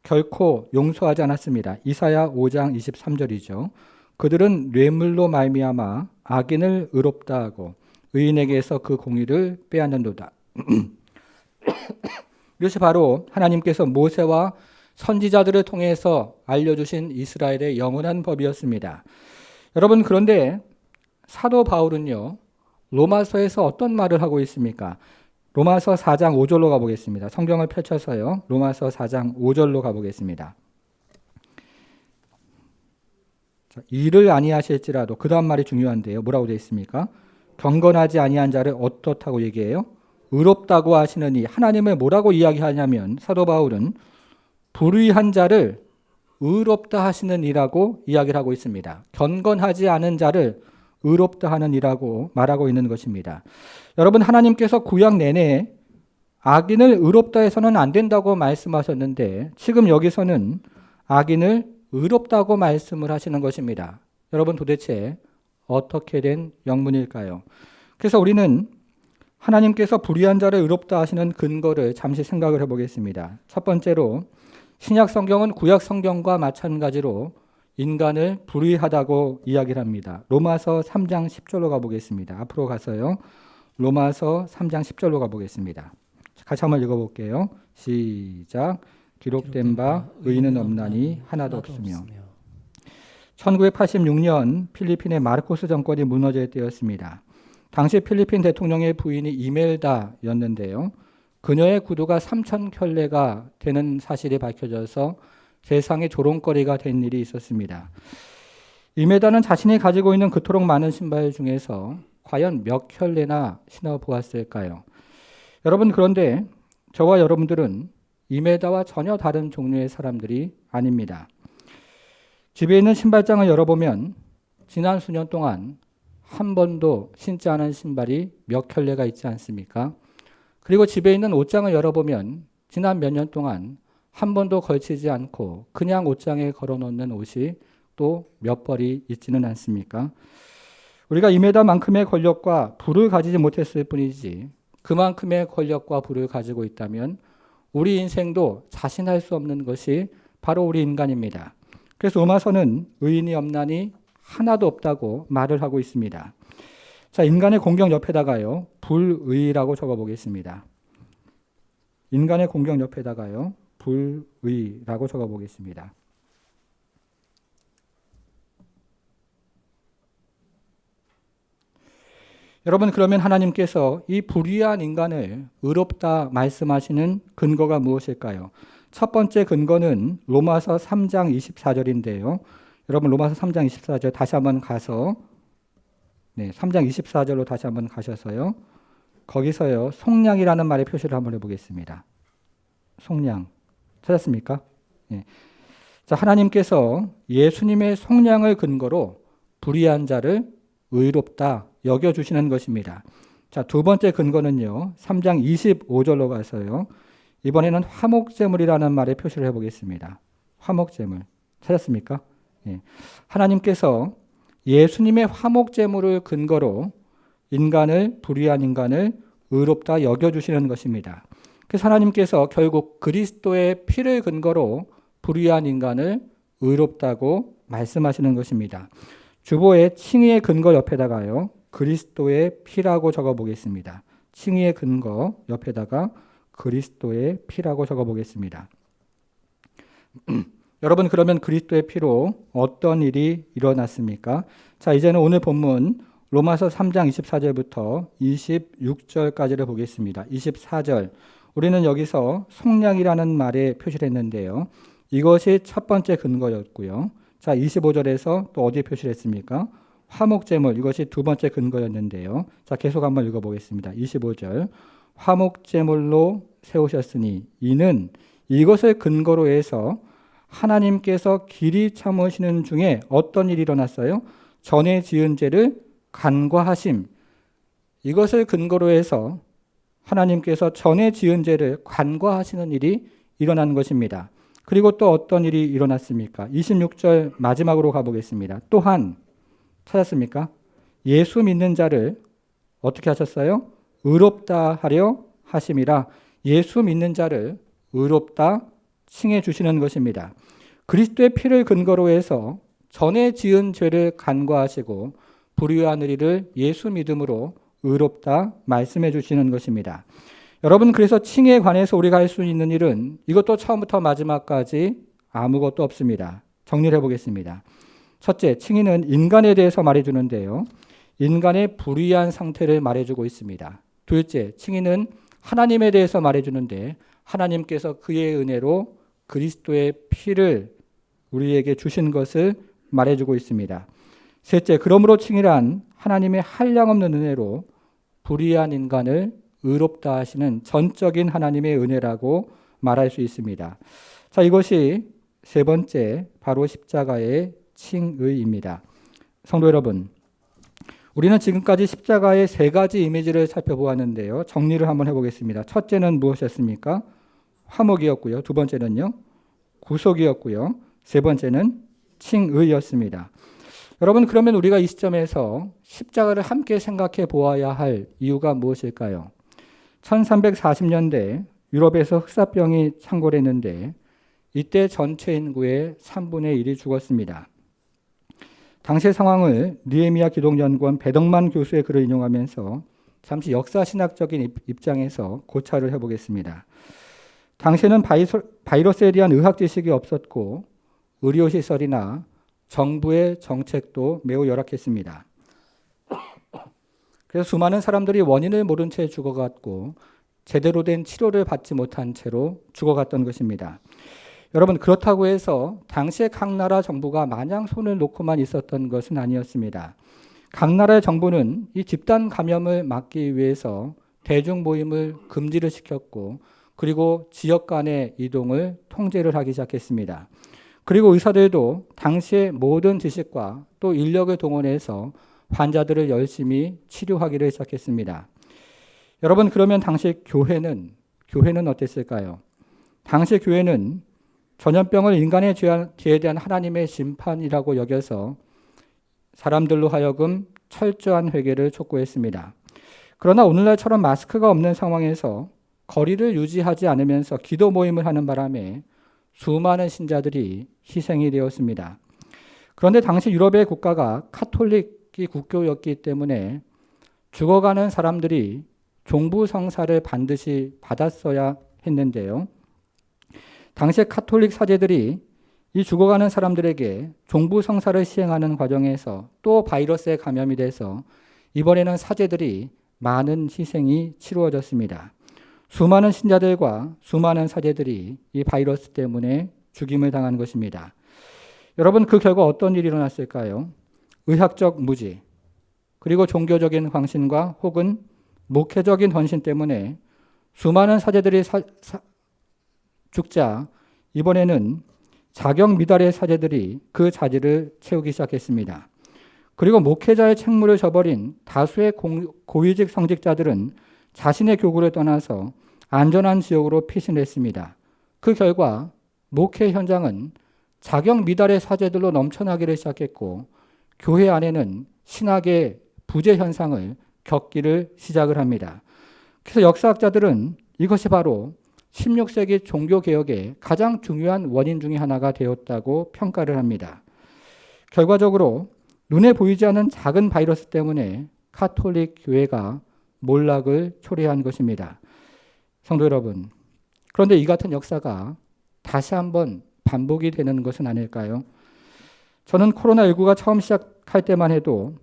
결코 용서하지 않았습니다. 이사야 5장 23절이죠. 그들은 뇌물로 말미암아 악인을 의롭다 하고 의인에게서 그 공의를 빼앗는도다. 이것이 바로 하나님께서 모세와 선지자들을 통해서 알려주신 이스라엘의 영원한 법이었습니다. 여러분, 그런데 사도 바울은요, 로마서에서 어떤 말을 하고 있습니까? 로마서 4장 5절로 가보겠습니다. 성경을 펼쳐서요, 로마서 4장 5절로 가보겠습니다. 자, 이를 아니하실지라도, 그 다음 말이 중요한데요. 뭐라고 되어 있습니까? 경건하지 아니한 자를 어떻다고 얘기해요? 의롭다고 하시느니, 하나님을 뭐라고 이야기하냐면 사도 바울은 불의한 자를 의롭다 하시는 이라고 이야기를 하고 있습니다. 경건하지 않은 자를 의롭다 하는 이라고 말하고 있는 것입니다. 여러분, 하나님께서 구약 내내 악인을 의롭다 해서는 안 된다고 말씀하셨는데 지금 여기서는 악인을 의롭다고 말씀을 하시는 것입니다. 여러분, 도대체 어떻게 된 영문일까요? 그래서 우리는 하나님께서 불의한 자를 의롭다 하시는 근거를 잠시 생각을 해보겠습니다. 첫 번째로, 신약 성경은 구약 성경과 마찬가지로 인간을 불의하다고 이야기를 합니다. 로마서 3장 10절로 가보겠습니다. 앞으로 가서요, 로마서 3장 10절로 가보겠습니다. 같이 한번 읽어볼게요. 시작. 기록된 바 의인은 없나니 하나도 없으며. 1986년 필리핀의 마르코스 정권이 무너질 때였습니다. 당시 필리핀 대통령의 부인이 이멜다였는데요. 그녀의 구두가 3,000켤레가 되는 사실이 밝혀져서 세상의 조롱거리가 된 일이 있었습니다. 이멜다는 자신이 가지고 있는 그토록 많은 신발 중에서 과연 몇 켤레나 신어보았을까요? 여러분, 그런데 저와 여러분들은 이멜다와 전혀 다른 종류의 사람들이 아닙니다. 집에 있는 신발장을 열어보면 지난 수년 동안 한 번도 신지 않은 신발이 몇 켤레가 있지 않습니까? 그리고 집에 있는 옷장을 열어보면 지난 몇 년 동안 한 번도 걸치지 않고 그냥 옷장에 걸어놓는 옷이 또 몇 벌이 있지는 않습니까? 우리가 이메다만큼의 권력과 부를 가지지 못했을 뿐이지 그만큼의 권력과 부를 가지고 있다면 우리 인생도 자신할 수 없는 것이 바로 우리 인간입니다. 그래서 로마서는 의인이 없나니 하나도 없다고 말을 하고 있습니다. 자, 인간의 공경 옆에다가요, 불의라고 적어보겠습니다. 인간의 공경 옆에다가요, 불의라고 적어보겠습니다. 여러분, 그러면 하나님께서 이 불의한 인간을 의롭다 말씀하시는 근거가 무엇일까요? 첫 번째 근거는 로마서 3장 24절인데요. 여러분, 로마서 3장 24절 다시 한번 가서 3장 24절로 다시 한번 가셔서요. 거기서요, 속량이라는 말의 표시를 한번 해보겠습니다. 속량. 찾았습니까? 네. 자, 하나님께서 예수님의 속량을 근거로 불의한 자를 의롭다 여겨주시는 것입니다. 자, 두 번째 근거는요, 3장 25절로 가서요. 이번에는 화목제물이라는 말의 표시를 해보겠습니다. 화목제물. 찾았습니까? 네. 하나님께서 예수님의 화목제물을 근거로 불의한 인간을 의롭다 여겨주시는 것입니다. 그래서 하나님께서 결국 그리스도의 피를 근거로 불의한 인간을 의롭다고 말씀하시는 것입니다. 주보에 칭의의 근거 옆에다가요, 그리스도의 피라고 적어보겠습니다. 칭의의 근거 옆에다가 그리스도의 피라고 적어보겠습니다. 여러분, 그러면 그리스도의 피로 어떤 일이 일어났습니까? 자, 이제는 오늘 본문 로마서 3장 24절부터 26절까지를 보겠습니다. 24절. 우리는 여기서 속량이라는 말에 표시를 했는데요. 이것이 첫 번째 근거였고요. 자, 25절에서 또 어디에 표시를 했습니까? 화목제물, 이것이 두 번째 근거였는데요. 자, 계속 한번 읽어보겠습니다. 25절. 화목제물로 세우셨으니 이는 이것을 근거로 해서 하나님께서 길이 참으시는 중에 어떤 일이 일어났어요? 전에 지은 죄를 간과하심. 이것을 근거로 해서 하나님께서 전에 지은 죄를 간과하시는 일이 일어난 것입니다. 그리고 또 어떤 일이 일어났습니까? 26절 마지막으로 가보겠습니다. 또한 찾았습니까? 예수 믿는 자를 어떻게 하셨어요? 의롭다 하려 하심이라. 예수 믿는 자를 의롭다 칭해 주시는 것입니다. 그리스도의 피를 근거로 해서 전에 지은 죄를 간과하시고 불의하는 이를 예수 믿음으로 의롭다 말씀해 주시는 것입니다. 여러분, 그래서 칭에 관해서 우리가 할 수 있는 일은 이것도 처음부터 마지막까지 아무것도 없습니다. 정리를 해보겠습니다. 첫째, 칭의는 인간에 대해서 말해주는데요. 인간의 불의한 상태를 말해주고 있습니다. 둘째, 칭의는 하나님에 대해서 말해주는데 하나님께서 그의 은혜로 그리스도의 피를 우리에게 주신 것을 말해주고 있습니다. 셋째, 그러므로 칭의란 하나님의 한량없는 은혜로 불의한 인간을 의롭다 하시는 전적인 하나님의 은혜라고 말할 수 있습니다. 자, 이것이 세 번째, 바로 십자가의 칭의입니다. 성도 여러분, 우리는 지금까지 십자가의 세 가지 이미지를 살펴보았는데요. 정리를 한번 해보겠습니다. 첫째는 무엇이었습니까? 화목이었고요. 두 번째는요, 구속이었고요. 세 번째는 칭의였습니다. 여러분, 그러면 우리가 이 시점에서 십자가를 함께 생각해 보아야 할 이유가 무엇일까요? 1340년대 유럽에서 흑사병이 창궐했는데 이때 전체 인구의 3분의 1이 죽었습니다. 당시의 상황을 느헤미야 기독연구원 배덕만 교수의 글을 인용하면서 잠시 역사신학적인 입장에서 고찰을 해보겠습니다. 당시에는 바이러스에 대한 의학 지식이 없었고 의료시설이나 정부의 정책도 매우 열악했습니다. 그래서 수많은 사람들이 원인을 모른 채 죽어갔고 제대로 된 치료를 받지 못한 채로 죽어갔던 것입니다. 여러분, 그렇다고 해서 당시의 각 나라 정부가 마냥 손을 놓고만 있었던 것은 아니었습니다. 각 나라의 정부는 이 집단 감염을 막기 위해서 대중 모임을 금지를 시켰고 그리고 지역 간의 이동을 통제를 하기 시작했습니다. 그리고 의사들도 당시의 모든 지식과 또 인력을 동원해서 환자들을 열심히 치료하기를 시작했습니다. 여러분, 그러면 당시 교회는 어땠을까요? 당시 교회는 전염병을 인간의 죄에 대한 하나님의 심판이라고 여겨서 사람들로 하여금 철저한 회개를 촉구했습니다. 그러나 오늘날처럼 마스크가 없는 상황에서 거리를 유지하지 않으면서 기도 모임을 하는 바람에 수많은 신자들이 희생이 되었습니다. 그런데 당시 유럽의 국가가 카톨릭이 국교였기 때문에 죽어가는 사람들이 종부 성사를 반드시 받았어야 했는데요. 당시의 카톨릭 사제들이 이 죽어가는 사람들에게 종부 성사를 시행하는 과정에서 또 바이러스에 감염이 돼서 이번에는 사제들이 많은 희생이 치루어졌습니다. 수많은 신자들과 수많은 사제들이 이 바이러스 때문에 죽임을 당한 것입니다. 여러분, 그 결과 어떤 일이 일어났을까요? 의학적 무지, 그리고 종교적인 광신과 혹은 목회적인 헌신 때문에 수많은 사제들이 죽자 이번에는 자격 미달의 사제들이 그 자리를 채우기 시작했습니다. 그리고 목회자의 책무를 져버린 다수의 고위직 성직자들은 자신의 교구를 떠나서 안전한 지역으로 피신했습니다. 그 결과 목회 현장은 자격 미달의 사제들로 넘쳐나기를 시작했고 교회 안에는 신학의 부재 현상을 겪기를 시작을 합니다. 그래서 역사학자들은 이것이 바로 16세기 종교개혁의 가장 중요한 원인 중에 하나가 되었다고 평가를 합니다. 결과적으로 눈에 보이지 않는 작은 바이러스 때문에 카톨릭 교회가 몰락을 초래한 것입니다. 성도 여러분, 그런데 이 같은 역사가 다시 한번 반복이 되는 것은 아닐까요? 저는 코로나19가 처음 시작할 때만 해도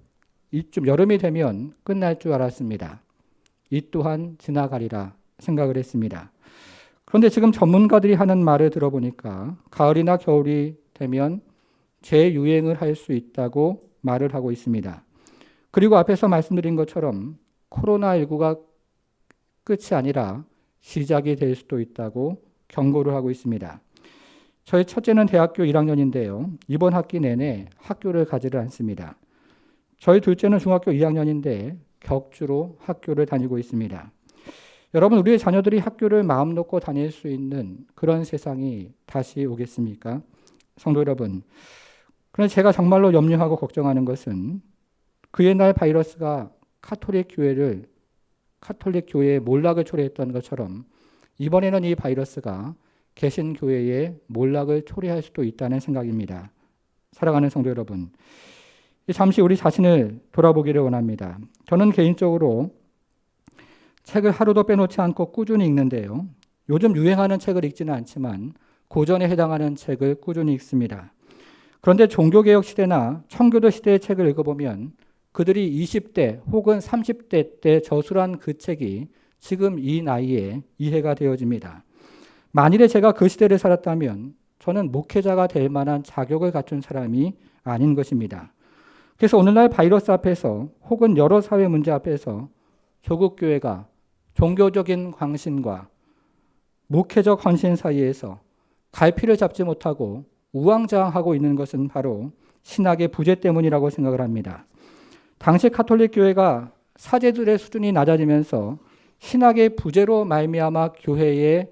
이쯤 여름이 되면 끝날 줄 알았습니다. 이 또한 지나가리라 생각을 했습니다. 그런데 지금 전문가들이 하는 말을 들어보니까 가을이나 겨울이 되면 재유행을 할 수 있다고 말을 하고 있습니다. 그리고 앞에서 말씀드린 것처럼 코로나19가 끝이 아니라 시작이 될 수도 있다고 경고를 하고 있습니다. 저희 첫째는 대학교 1학년인데요. 이번 학기 내내 학교를 가지를 않습니다. 저희 둘째는 중학교 2학년인데 격주로 학교를 다니고 있습니다. 여러분, 우리의 자녀들이 학교를 마음 놓고 다닐 수 있는 그런 세상이 다시 오겠습니까? 성도 여러분, 그런데 제가 정말로 염려하고 걱정하는 것은 그 옛날 바이러스가 카톨릭 교회의 몰락을 초래했던 것처럼 이번에는 이 바이러스가 개신교회의 몰락을 초래할 수도 있다는 생각입니다. 사랑하는 성도 여러분, 잠시 우리 자신을 돌아보기를 원합니다. 저는 개인적으로 책을 하루도 빼놓지 않고 꾸준히 읽는데요. 요즘 유행하는 책을 읽지는 않지만 고전에 해당하는 책을 꾸준히 읽습니다. 그런데 종교개혁 시대나 청교도 시대의 책을 읽어보면 그들이 20대 혹은 30대 때 저술한 그 책이 지금 이 나이에 이해가 되어집니다. 만일에 제가 그 시대를 살았다면 저는 목회자가 될 만한 자격을 갖춘 사람이 아닌 것입니다. 그래서 오늘날 바이러스 앞에서 혹은 여러 사회 문제 앞에서 조국교회가 종교적인 광신과 목회적 헌신 사이에서 갈피를 잡지 못하고 우왕좌왕하고 있는 것은 바로 신학의 부재 때문이라고 생각을 합니다. 당시 카톨릭 교회가 사제들의 수준이 낮아지면서 신학의 부재로 말미암아 교회의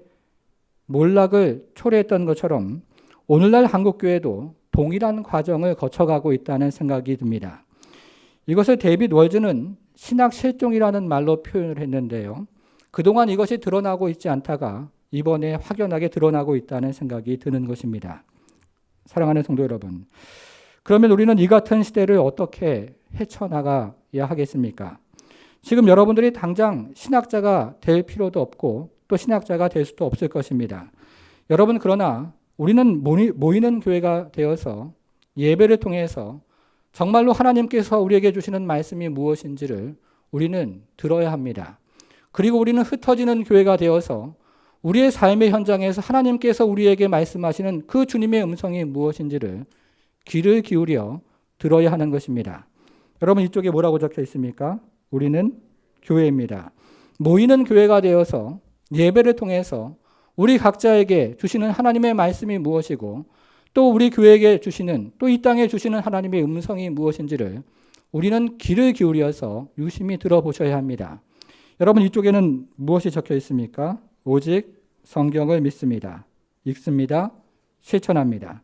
몰락을 초래했던 것처럼 오늘날 한국 교회도 동일한 과정을 거쳐가고 있다는 생각이 듭니다. 이것을 데이빗 월즈는 신학 실종이라는 말로 표현을 했는데요. 그동안 이것이 드러나고 있지 않다가 이번에 확연하게 드러나고 있다는 생각이 드는 것입니다. 사랑하는 성도 여러분, 그러면 우리는 이 같은 시대를 어떻게 헤쳐나가야 하겠습니까? 지금 여러분들이 당장 신학자가 될 필요도 없고 또 신학자가 될 수도 없을 것입니다. 여러분, 그러나 우리는 모이는 교회가 되어서 예배를 통해서 정말로 하나님께서 우리에게 주시는 말씀이 무엇인지를 우리는 들어야 합니다. 그리고 우리는 흩어지는 교회가 되어서 우리의 삶의 현장에서 하나님께서 우리에게 말씀하시는 그 주님의 음성이 무엇인지를 귀를 기울여 들어야 하는 것입니다. 여러분, 이쪽에 뭐라고 적혀 있습니까? 우리는 교회입니다. 모이는 교회가 되어서 예배를 통해서 우리 각자에게 주시는 하나님의 말씀이 무엇이고 또 우리 교회에게 주시는 또 이 땅에 주시는 하나님의 음성이 무엇인지를 우리는 귀를 기울여서 유심히 들어보셔야 합니다. 여러분, 이쪽에는 무엇이 적혀 있습니까? 오직 성경을 믿습니다. 읽습니다. 실천합니다.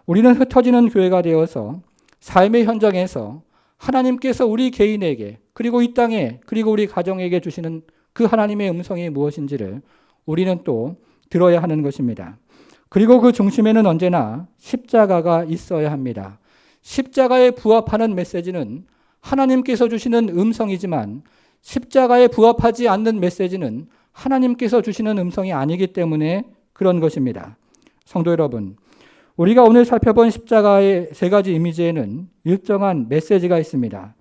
우리는 흩어지는 교회가 되어서 삶의 현장에서 하나님께서 우리 개인에게 그리고 이 땅에 그리고 우리 가정에게 주시는 그 하나님의 음성이 무엇인지를 우리는 또 들어야 하는 것입니다. 그리고 그 중심에는 언제나 십자가가 있어야 합니다. 십자가에 부합하는 메시지는 하나님께서 주시는 음성이지만 십자가에 부합하지 않는 메시지는 하나님께서 주시는 음성이 아니기 때문에 그런 것입니다. 성도 여러분, 우리가 오늘 살펴본 십자가의 세 가지 이미지에는 일정한 메시지가 있습니다.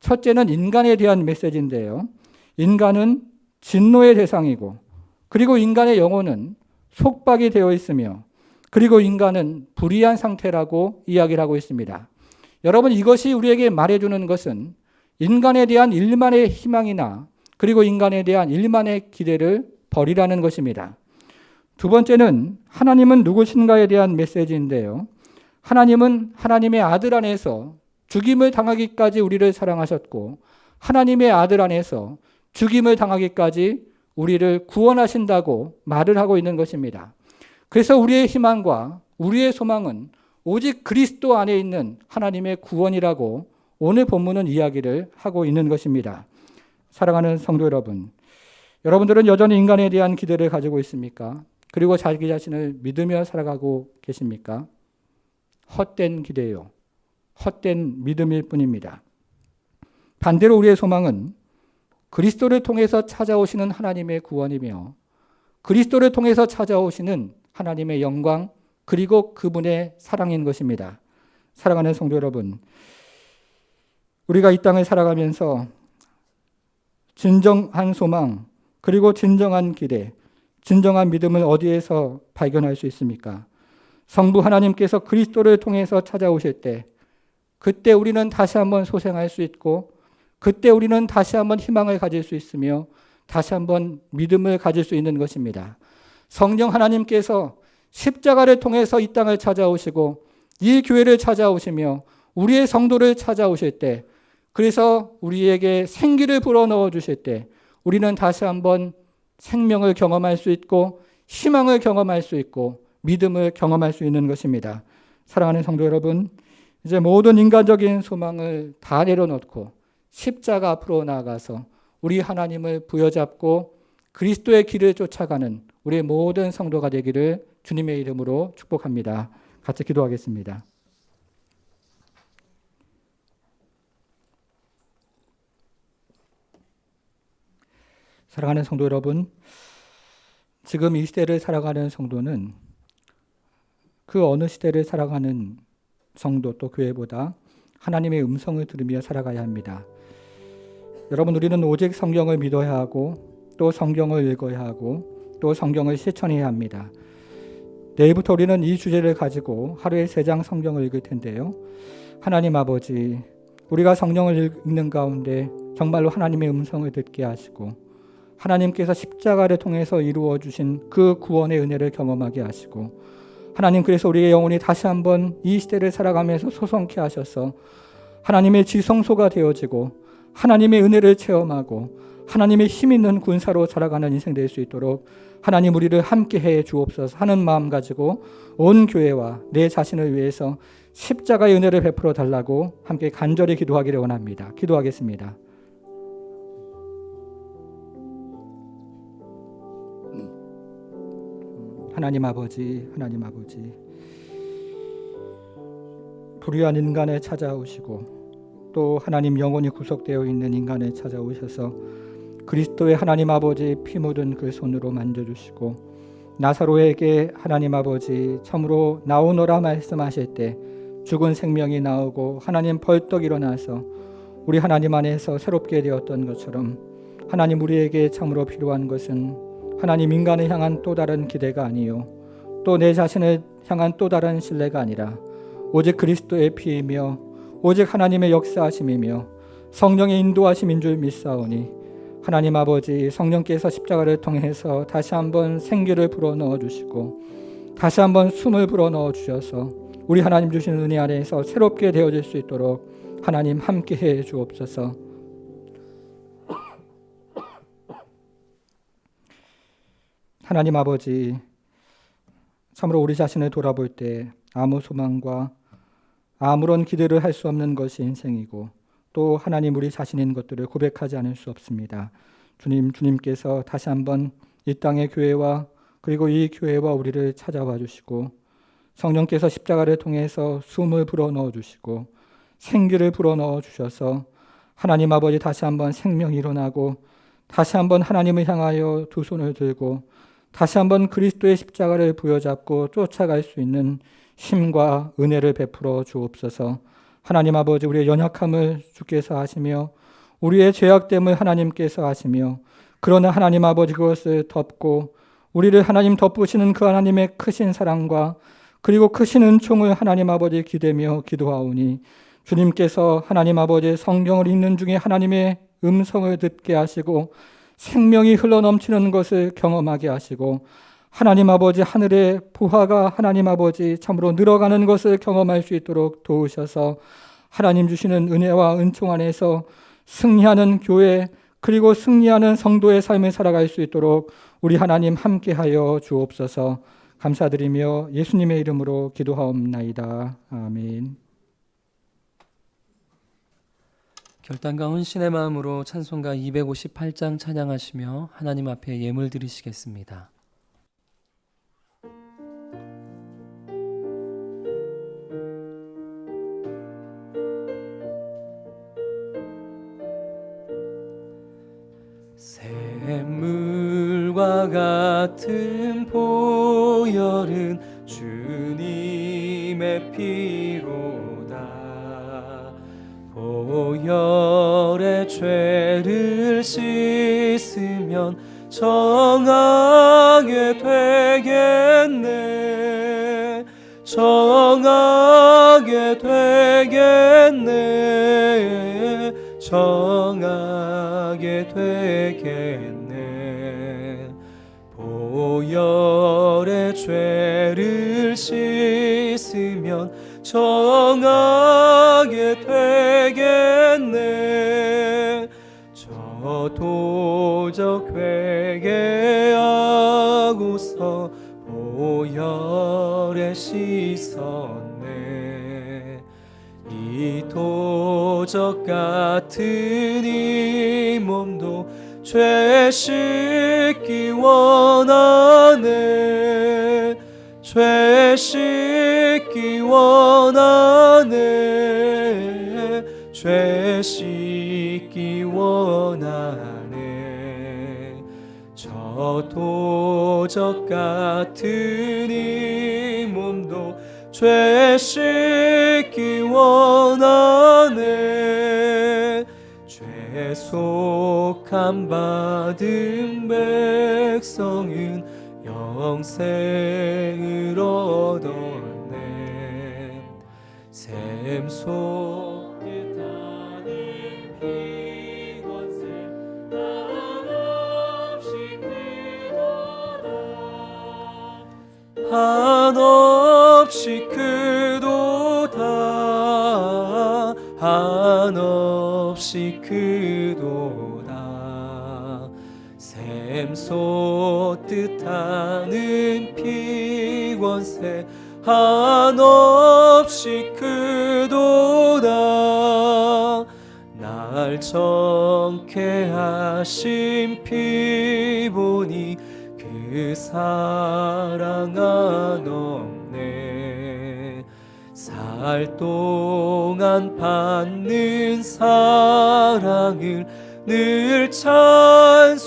첫째는 인간에 대한 메시지인데요. 인간은 진노의 대상이고 그리고 인간의 영혼은 속박이 되어 있으며 그리고 인간은 불의한 상태라고 이야기를 하고 있습니다. 여러분, 이것이 우리에게 말해주는 것은 인간에 대한 일만의 희망이나 그리고 인간에 대한 일만의 기대를 버리라는 것입니다. 두 번째는 하나님은 누구신가에 대한 메시지인데요. 하나님은 하나님의 아들 안에서 죽임을 당하기까지 우리를 사랑하셨고 하나님의 아들 안에서 죽임을 당하기까지 우리를 구원하신다고 말을 하고 있는 것입니다. 그래서 우리의 희망과 우리의 소망은 오직 그리스도 안에 있는 하나님의 구원이라고 오늘 본문은 이야기를 하고 있는 것입니다. 사랑하는 성도 여러분, 여러분들은 여전히 인간에 대한 기대를 가지고 있습니까? 그리고 자기 자신을 믿으며 살아가고 계십니까? 헛된 기대요. 헛된 믿음일 뿐입니다. 반대로 우리의 소망은 그리스도를 통해서 찾아오시는 하나님의 구원이며 그리스도를 통해서 찾아오시는 하나님의 영광 그리고 그분의 사랑인 것입니다. 사랑하는 성도 여러분, 우리가 이 땅을 살아가면서 진정한 소망 그리고 진정한 기대, 진정한 믿음을 어디에서 발견할 수 있습니까? 성부 하나님께서 그리스도를 통해서 찾아오실 때 그때 우리는 다시 한번 소생할 수 있고 그때 우리는 다시 한번 희망을 가질 수 있으며 다시 한번 믿음을 가질 수 있는 것입니다. 성령 하나님께서 십자가를 통해서 이 땅을 찾아오시고 이 교회를 찾아오시며 우리의 성도를 찾아오실 때 그래서 우리에게 생기를 불어넣어 주실 때 우리는 다시 한번 생명을 경험할 수 있고 희망을 경험할 수 있고 믿음을 경험할 수 있는 것입니다. 사랑하는 성도 여러분, 이제 모든 인간적인 소망을 다 내려놓고 십자가 앞으로 나아가서 우리 하나님을 부여잡고 그리스도의 길을 쫓아가는 우리의 모든 성도가 되기를 주님의 이름으로 축복합니다. 같이 기도하겠습니다. 사랑하는 성도 여러분, 지금 이 시대를 살아가는 성도는 그 어느 시대를 살아가는 성도 또 교회보다 하나님의 음성을 들으며 살아가야 합니다. 여러분, 우리는 오직 성경을 믿어야 하고 또 성경을 읽어야 하고 또 성경을 실천해야 합니다. 내일부터 우리는 이 주제를 가지고 하루에 3장 성경을 읽을 텐데요. 하나님 아버지, 우리가 성경을 읽는 가운데 정말로 하나님의 음성을 듣게 하시고 하나님께서 십자가를 통해서 이루어 주신 그 구원의 은혜를 경험하게 하시고 하나님, 그래서 우리의 영혼이 다시 한번 이 시대를 살아가면서 소성케 하셔서 하나님의 지성소가 되어지고 하나님의 은혜를 체험하고 하나님의 힘 있는 군사로 살아가는 인생 될 수 있도록 하나님 우리를 함께해 주옵소서 하는 마음 가지고 온 교회와 내 자신을 위해서 십자가의 은혜를 베풀어 달라고 함께 간절히 기도하기를 원합니다. 기도하겠습니다. 하나님 아버지, 하나님 아버지, 불의한 인간을 찾아오시고 또 하나님 영혼이 구속되어 있는 인간을 찾아오셔서 그리스도의 하나님 아버지 피 묻은 그 손으로 만져주시고 나사로에게 하나님 아버지 참으로 나오너라 말씀하실 때 죽은 생명이 나오고 하나님 벌떡 일어나서 우리 하나님 안에서 새롭게 되었던 것처럼 하나님, 우리에게 참으로 필요한 것은 하나님 인간을 향한 또 다른 기대가 아니요 또 내 자신을 향한 또 다른 신뢰가 아니라 오직 그리스도의 피이며 오직 하나님의 역사하심이며 성령의 인도하심인 줄 믿사오니 하나님 아버지, 성령께서 십자가를 통해서 다시 한번 생기를 불어넣어 주시고 다시 한번 숨을 불어넣어 주셔서 우리 하나님 주신 은혜 안에서 새롭게 되어질 수 있도록 하나님 함께해 주옵소서. 하나님 아버지, 참으로 우리 자신을 돌아볼 때 아무 소망과 아무런 기대를 할 수 없는 것이 인생이고 또 하나님 우리 자신인 것들을 고백하지 않을 수 없습니다. 주님께서 다시 한번 이 땅의 교회와 그리고 이 교회와 우리를 찾아와 주시고 성령께서 십자가를 통해서 숨을 불어넣어 주시고 생기를 불어넣어 주셔서 하나님 아버지, 다시 한번 생명이 일어나고 다시 한번 하나님을 향하여 두 손을 들고 다시 한번 그리스도의 십자가를 부여잡고 쫓아갈 수 있는 힘과 은혜를 베풀어 주옵소서. 하나님 아버지, 우리의 연약함을 주께서 아시며 우리의 죄악됨을 하나님께서 아시며 그러나 하나님 아버지, 그것을 덮고 우리를 하나님 덮으시는 그 하나님의 크신 사랑과 그리고 크신 은총을 하나님 아버지 기대며 기도하오니 주님께서 하나님 아버지 성경을 읽는 중에 하나님의 음성을 듣게 하시고 생명이 흘러넘치는 것을 경험하게 하시고 하나님 아버지 하늘의 부하가 하나님 아버지 참으로 늘어가는 것을 경험할 수 있도록 도우셔서 하나님 주시는 은혜와 은총 안에서 승리하는 교회 그리고 승리하는 성도의 삶을 살아갈 수 있도록 우리 하나님 함께하여 주옵소서. 감사드리며 예수님의 이름으로 기도하옵나이다. 아멘.
결단과 헌신의 마음으로 찬송가 258장 찬양하시며 하나님 앞에 예물 드리시겠습니다. 샘물과 같은 보혈은 주님의 피로다. 보혈의 죄를 씻으면 정하게 되겠네. 정하게 되겠네. 정하게 되겠네. 보혈의 죄를 씻으면 정하게 되겠네. 저도적 회개하고서 보혈에 씻었네. 이 도적 같은 이 몸도 죄 씻기 원하네. 죄 씻기 원하네. 죄 씻기 원하네.
저 도적 같은 이 몸도 죄 씻기 원하네. 죄속함 받은 백성은 영생을 얻었네. 샘솟듯 하는 피건세 한없이 크도다. 한없이 크도다. 샘솟듯 하는 피권세 한없이 크도다. 날 정케 하신 피 보니 그 사랑 한없네. 살 동안 받는 사랑을 늘 찬송하겠네.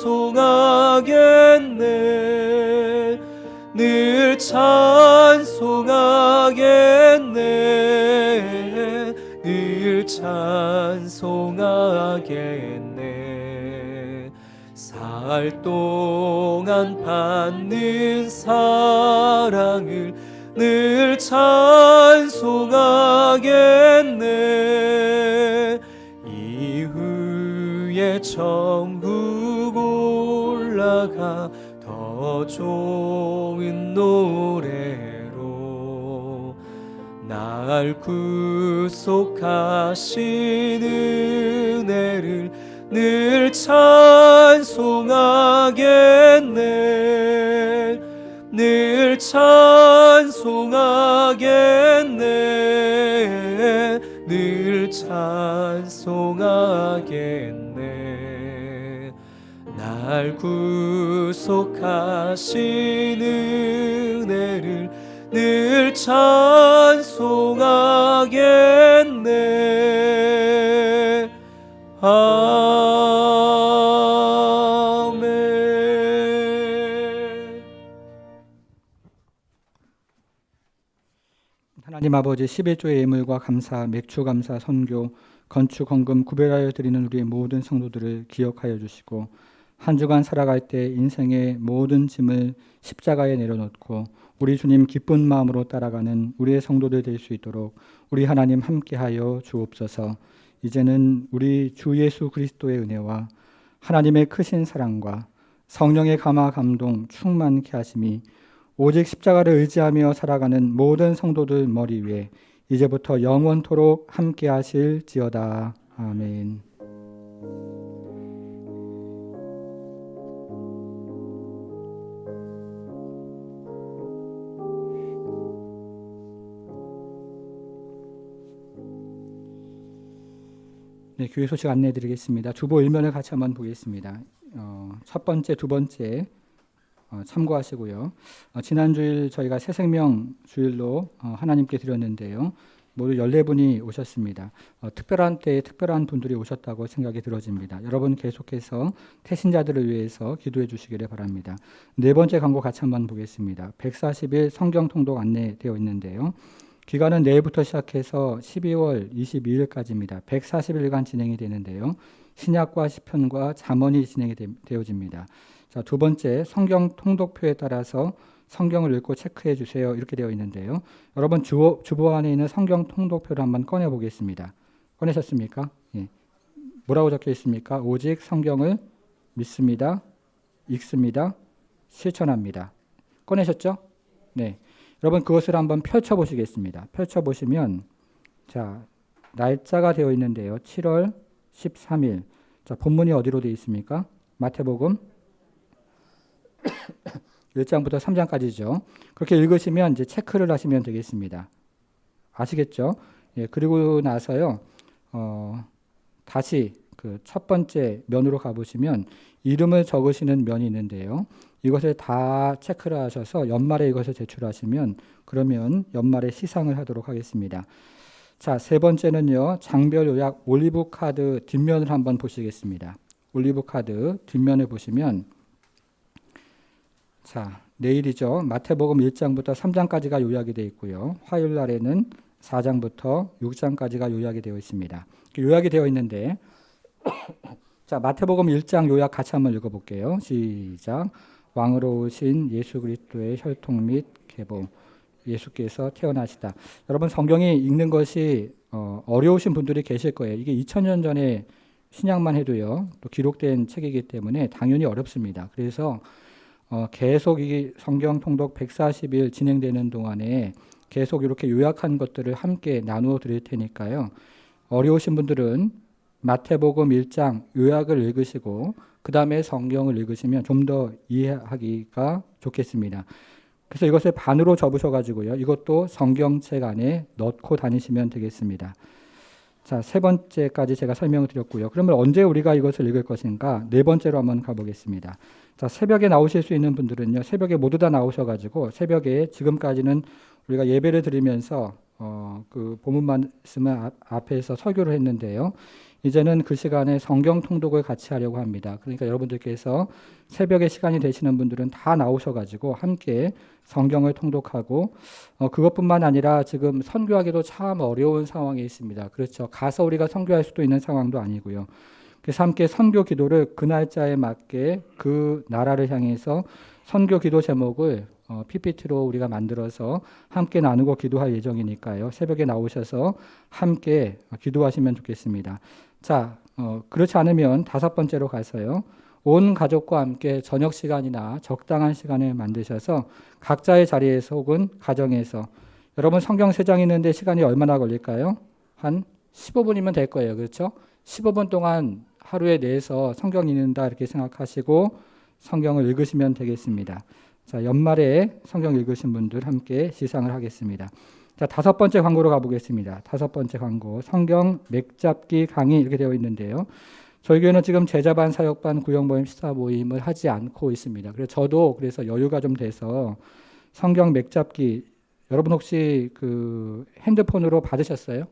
늘 찬송하겠네. 늘 찬송하겠네. 살 동안 받는 사랑을 늘 찬송하겠네. 이후에 천국 올라가 더 좋은 노래로 날 구속하신 은혜를 늘 찬송하겠네. 늘 찬송하겠네. 늘 찬송하겠네. 날 구속하신 은혜를 늘 찬송하겠네. 아멘.
하나님 아버지 11조의 예물과 감사, 맥주 감사, 선교, 건축, 헌금 구별하여 드리는 우리의 모든 성도들을 기억하여 주시고 한 주간 살아갈 때 인생의 모든 짐을 십자가에 내려놓고 우리 주님 기쁜 마음으로 따라가는 우리의 성도들 될 수 있도록 우리 하나님 함께하여 주옵소서. 이제는 우리 주 예수 그리스도의 은혜와 하나님의 크신 사랑과 성령의 감화 감동 충만케 하심이 오직 십자가를 의지하며 살아가는 모든 성도들 머리 위에 이제부터 영원토록 함께 하실지어다. 아멘. 네, 교회 소식 안내해 드리겠습니다. 주보 1면을 같이 한번 보겠습니다. 첫 번째, 두 번째 참고하시고요. 지난주일 저희가 새생명 주일로 하나님께 드렸는데요. 모두 14분이 오셨습니다. 특별한 때에 특별한 분들이 오셨다고 생각이 들어집니다. 여러분 계속해서 태신자들을 위해서 기도해 주시기를 바랍니다. 네 번째 광고 같이 한번 보겠습니다. 140일 성경 통독 안내되어 있는데요. 기간은 내일부터 시작해서 12월 22일까지입니다. 140일간 진행이 되는데요. 신약과 시편과 잠언이 진행이 되어집니다. 자, 두 번째 성경 통독표에 따라서 성경을 읽고 체크해 주세요. 이렇게 되어 있는데요. 여러분 주보 안에 있는 성경 통독표를 한번 꺼내 보겠습니다. 꺼내셨습니까? 예. 뭐라고 적혀 있습니까? 오직 성경을 믿습니다. 읽습니다. 실천합니다. 꺼내셨죠? 네. 여러분 그것을 한번 펼쳐 보시겠습니다. 펼쳐 보시면 자, 날짜가 되어 있는데요. 7월 13일. 자, 본문이 어디로 되어 있습니까? 마태복음 1장부터 3장까지죠. 그렇게 읽으시면 이제 체크를 하시면 되겠습니다. 아시겠죠? 예, 그리고 나서요. 다시 그 첫 번째 면으로 가보시면 이름을 적으시는 면이 있는데요. 이것을 다 체크를 하셔서 연말에 이것을 제출하시면 그러면 연말에 시상을 하도록 하겠습니다. 자, 세 번째는요. 장별 요약 올리브 카드 뒷면을 한번 보시겠습니다. 올리브 카드 뒷면을 보시면 자, 내일이죠. 마태복음 1장부터 3장까지가 요약이 되어 있고요. 화요일 날에는 4장부터 6장까지가 요약이 되어 있습니다. 요약이 되어 있는데 자, 마태복음 1장 요약 같이 한번 읽어볼게요. 시작. 왕으로 오신 예수 그리스도의 혈통 및 계보, 예수께서 태어나시다. 여러분 성경이 읽는 것이 어려우신 분들이 계실 거예요. 이게 2000년 전에 신약만 해도요, 또 기록된 책이기 때문에 당연히 어렵습니다. 그래서 계속 이 성경 통독 140일 진행되는 동안에 계속 이렇게 요약한 것들을 함께 나누어 드릴 테니까요. 어려우신 분들은 마태복음 1장 요약을 읽으시고 그 다음에 성경을 읽으시면 좀 더 이해하기가 좋겠습니다. 그래서 이것을 반으로 접으셔가지고요. 이것도 성경책 안에 넣고 다니시면 되겠습니다. 자, 세 번째까지 제가 설명을 드렸고요. 그러면 언제 우리가 이것을 읽을 것인가? 네 번째로 한번 가보겠습니다. 자, 새벽에 나오실 수 있는 분들은요. 새벽에 모두 다 나오셔가지고 새벽에 지금까지는 우리가 예배를 드리면서 그 본문 말씀을 앞에서 설교를 했는데요. 이제는 그 시간에 성경 통독을 같이 하려고 합니다. 그러니까 여러분들께서 새벽에 시간이 되시는 분들은 다 나오셔가지고 함께 성경을 통독하고 그것뿐만 아니라 지금 선교하기도 참 어려운 상황에 있습니다. 그렇죠. 가서 우리가 선교할 수도 있는 상황도 아니고요. 그래서 함께 선교 기도를 그 날짜에 맞게 그 나라를 향해서 선교 기도 제목을 PPT로 우리가 만들어서 함께 나누고 기도할 예정이니까요. 새벽에 나오셔서 함께 기도하시면 좋겠습니다. 자, 그렇지 않으면 다섯 번째로 가서요. 온 가족과 함께 저녁 시간이나 적당한 시간을 만드셔서 각자의 자리에서 혹은 가정에서 여러분 성경 3장 있는데 시간이 얼마나 걸릴까요? 한 15분이면 될 거예요. 그렇죠? 15분 동안 하루에 내서 성경 읽는다 이렇게 생각하시고 성경을 읽으시면 되겠습니다. 자, 연말에 성경 읽으신 분들 함께 시상을 하겠습니다. 자, 다섯 번째 광고로 가보겠습니다. 다섯 번째 광고, 성경 맥잡기 강의 이렇게 되어 있는데요. 저희 교회는 지금 제자반, 사역반, 구역모임, 시사 모임을 하지 않고 있습니다. 그래서 저도 그래서 여유가 좀 돼서 성경 맥잡기 여러분 혹시 그 핸드폰으로 받으셨어요?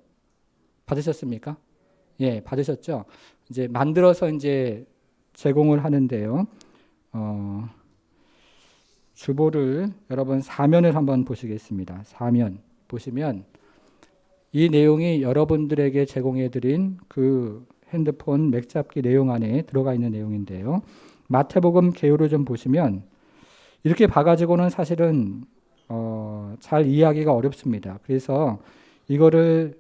받으셨습니까? 예, 받으셨죠? 이제 만들어서 이제 제공을 하는데요. 주보를 여러분 사면을 한번 보시겠습니다. 사면 보시면 이 내용이 여러분들에게 제공해드린 그 핸드폰 맥잡기 내용 안에 들어가 있는 내용인데요. 마태복음 개요를 좀 보시면 이렇게 봐가지고는 사실은 잘 이해하기가 어렵습니다. 그래서 이거를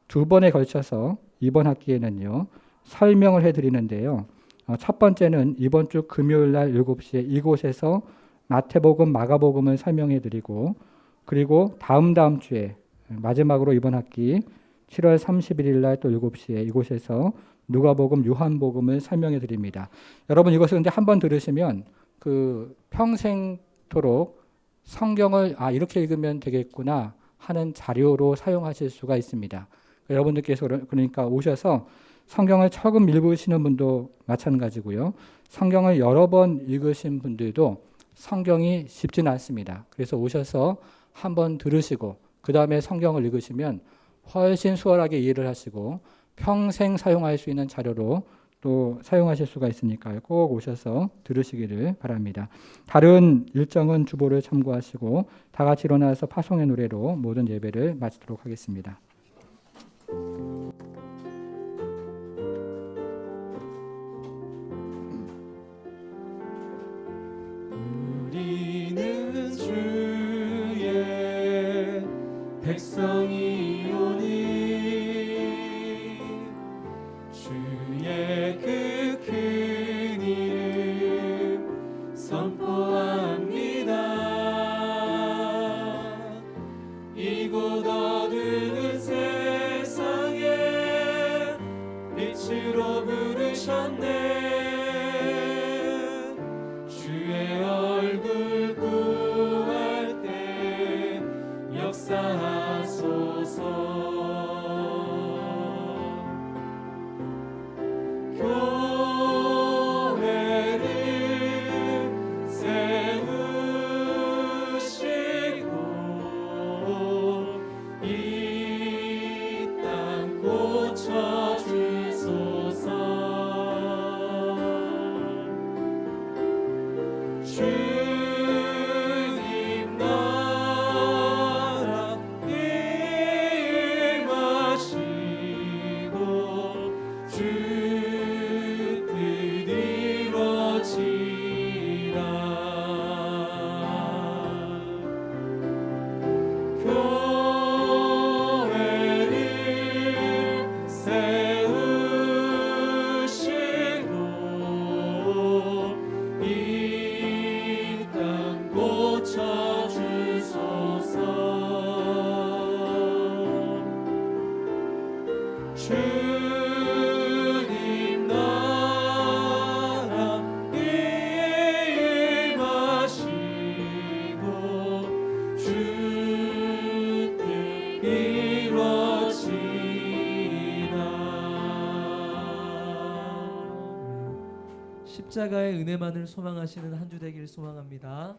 2번에 걸쳐서 이번 학기에는요 설명을 해드리는데요. 첫 번째는 이번 주 금요일 날 7시에 이곳에서 마태복음, 마가복음을 설명해드리고 그리고 다음 주에 마지막으로 이번 학기 7월 31일 날 또 7시에 이곳에서 누가복음, 요한복음을 설명해 드립니다. 여러분 이것을 근데 한번 들으시면 그 평생토록 성경을 이렇게 읽으면 되겠구나 하는 자료로 사용하실 수가 있습니다. 여러분들께서 그러니까 오셔서 성경을 처음 읽으시는 분도 마찬가지고요. 성경을 여러 번 읽으신 분들도 성경이 쉽지는 않습니다. 그래서 오셔서 한번 들으시고 그 다음에 성경을 읽으시면 훨씬 수월하게 이해를 하시고 평생 사용할 수 있는 자료로 또 사용하실 수가 있으니까요. 꼭 오셔서 들으시기를 바랍니다. 다른 일정은 주보를 참고하시고 다 같이 일어나서 파송의 노래로 모든 예배를 마치도록 하겠습니다.
우리는 주의 백성이오니 주의 그 큰 이름 선포합니다. 이곳 어두운 세상에 빛으로 부르셨네. 주의 얼굴 구할 때 역사하소서. 교회를 세우시고 이 땅 고쳐주소서.
십자가의 은혜만을 소망하시는 한 주 되길 소망합니다.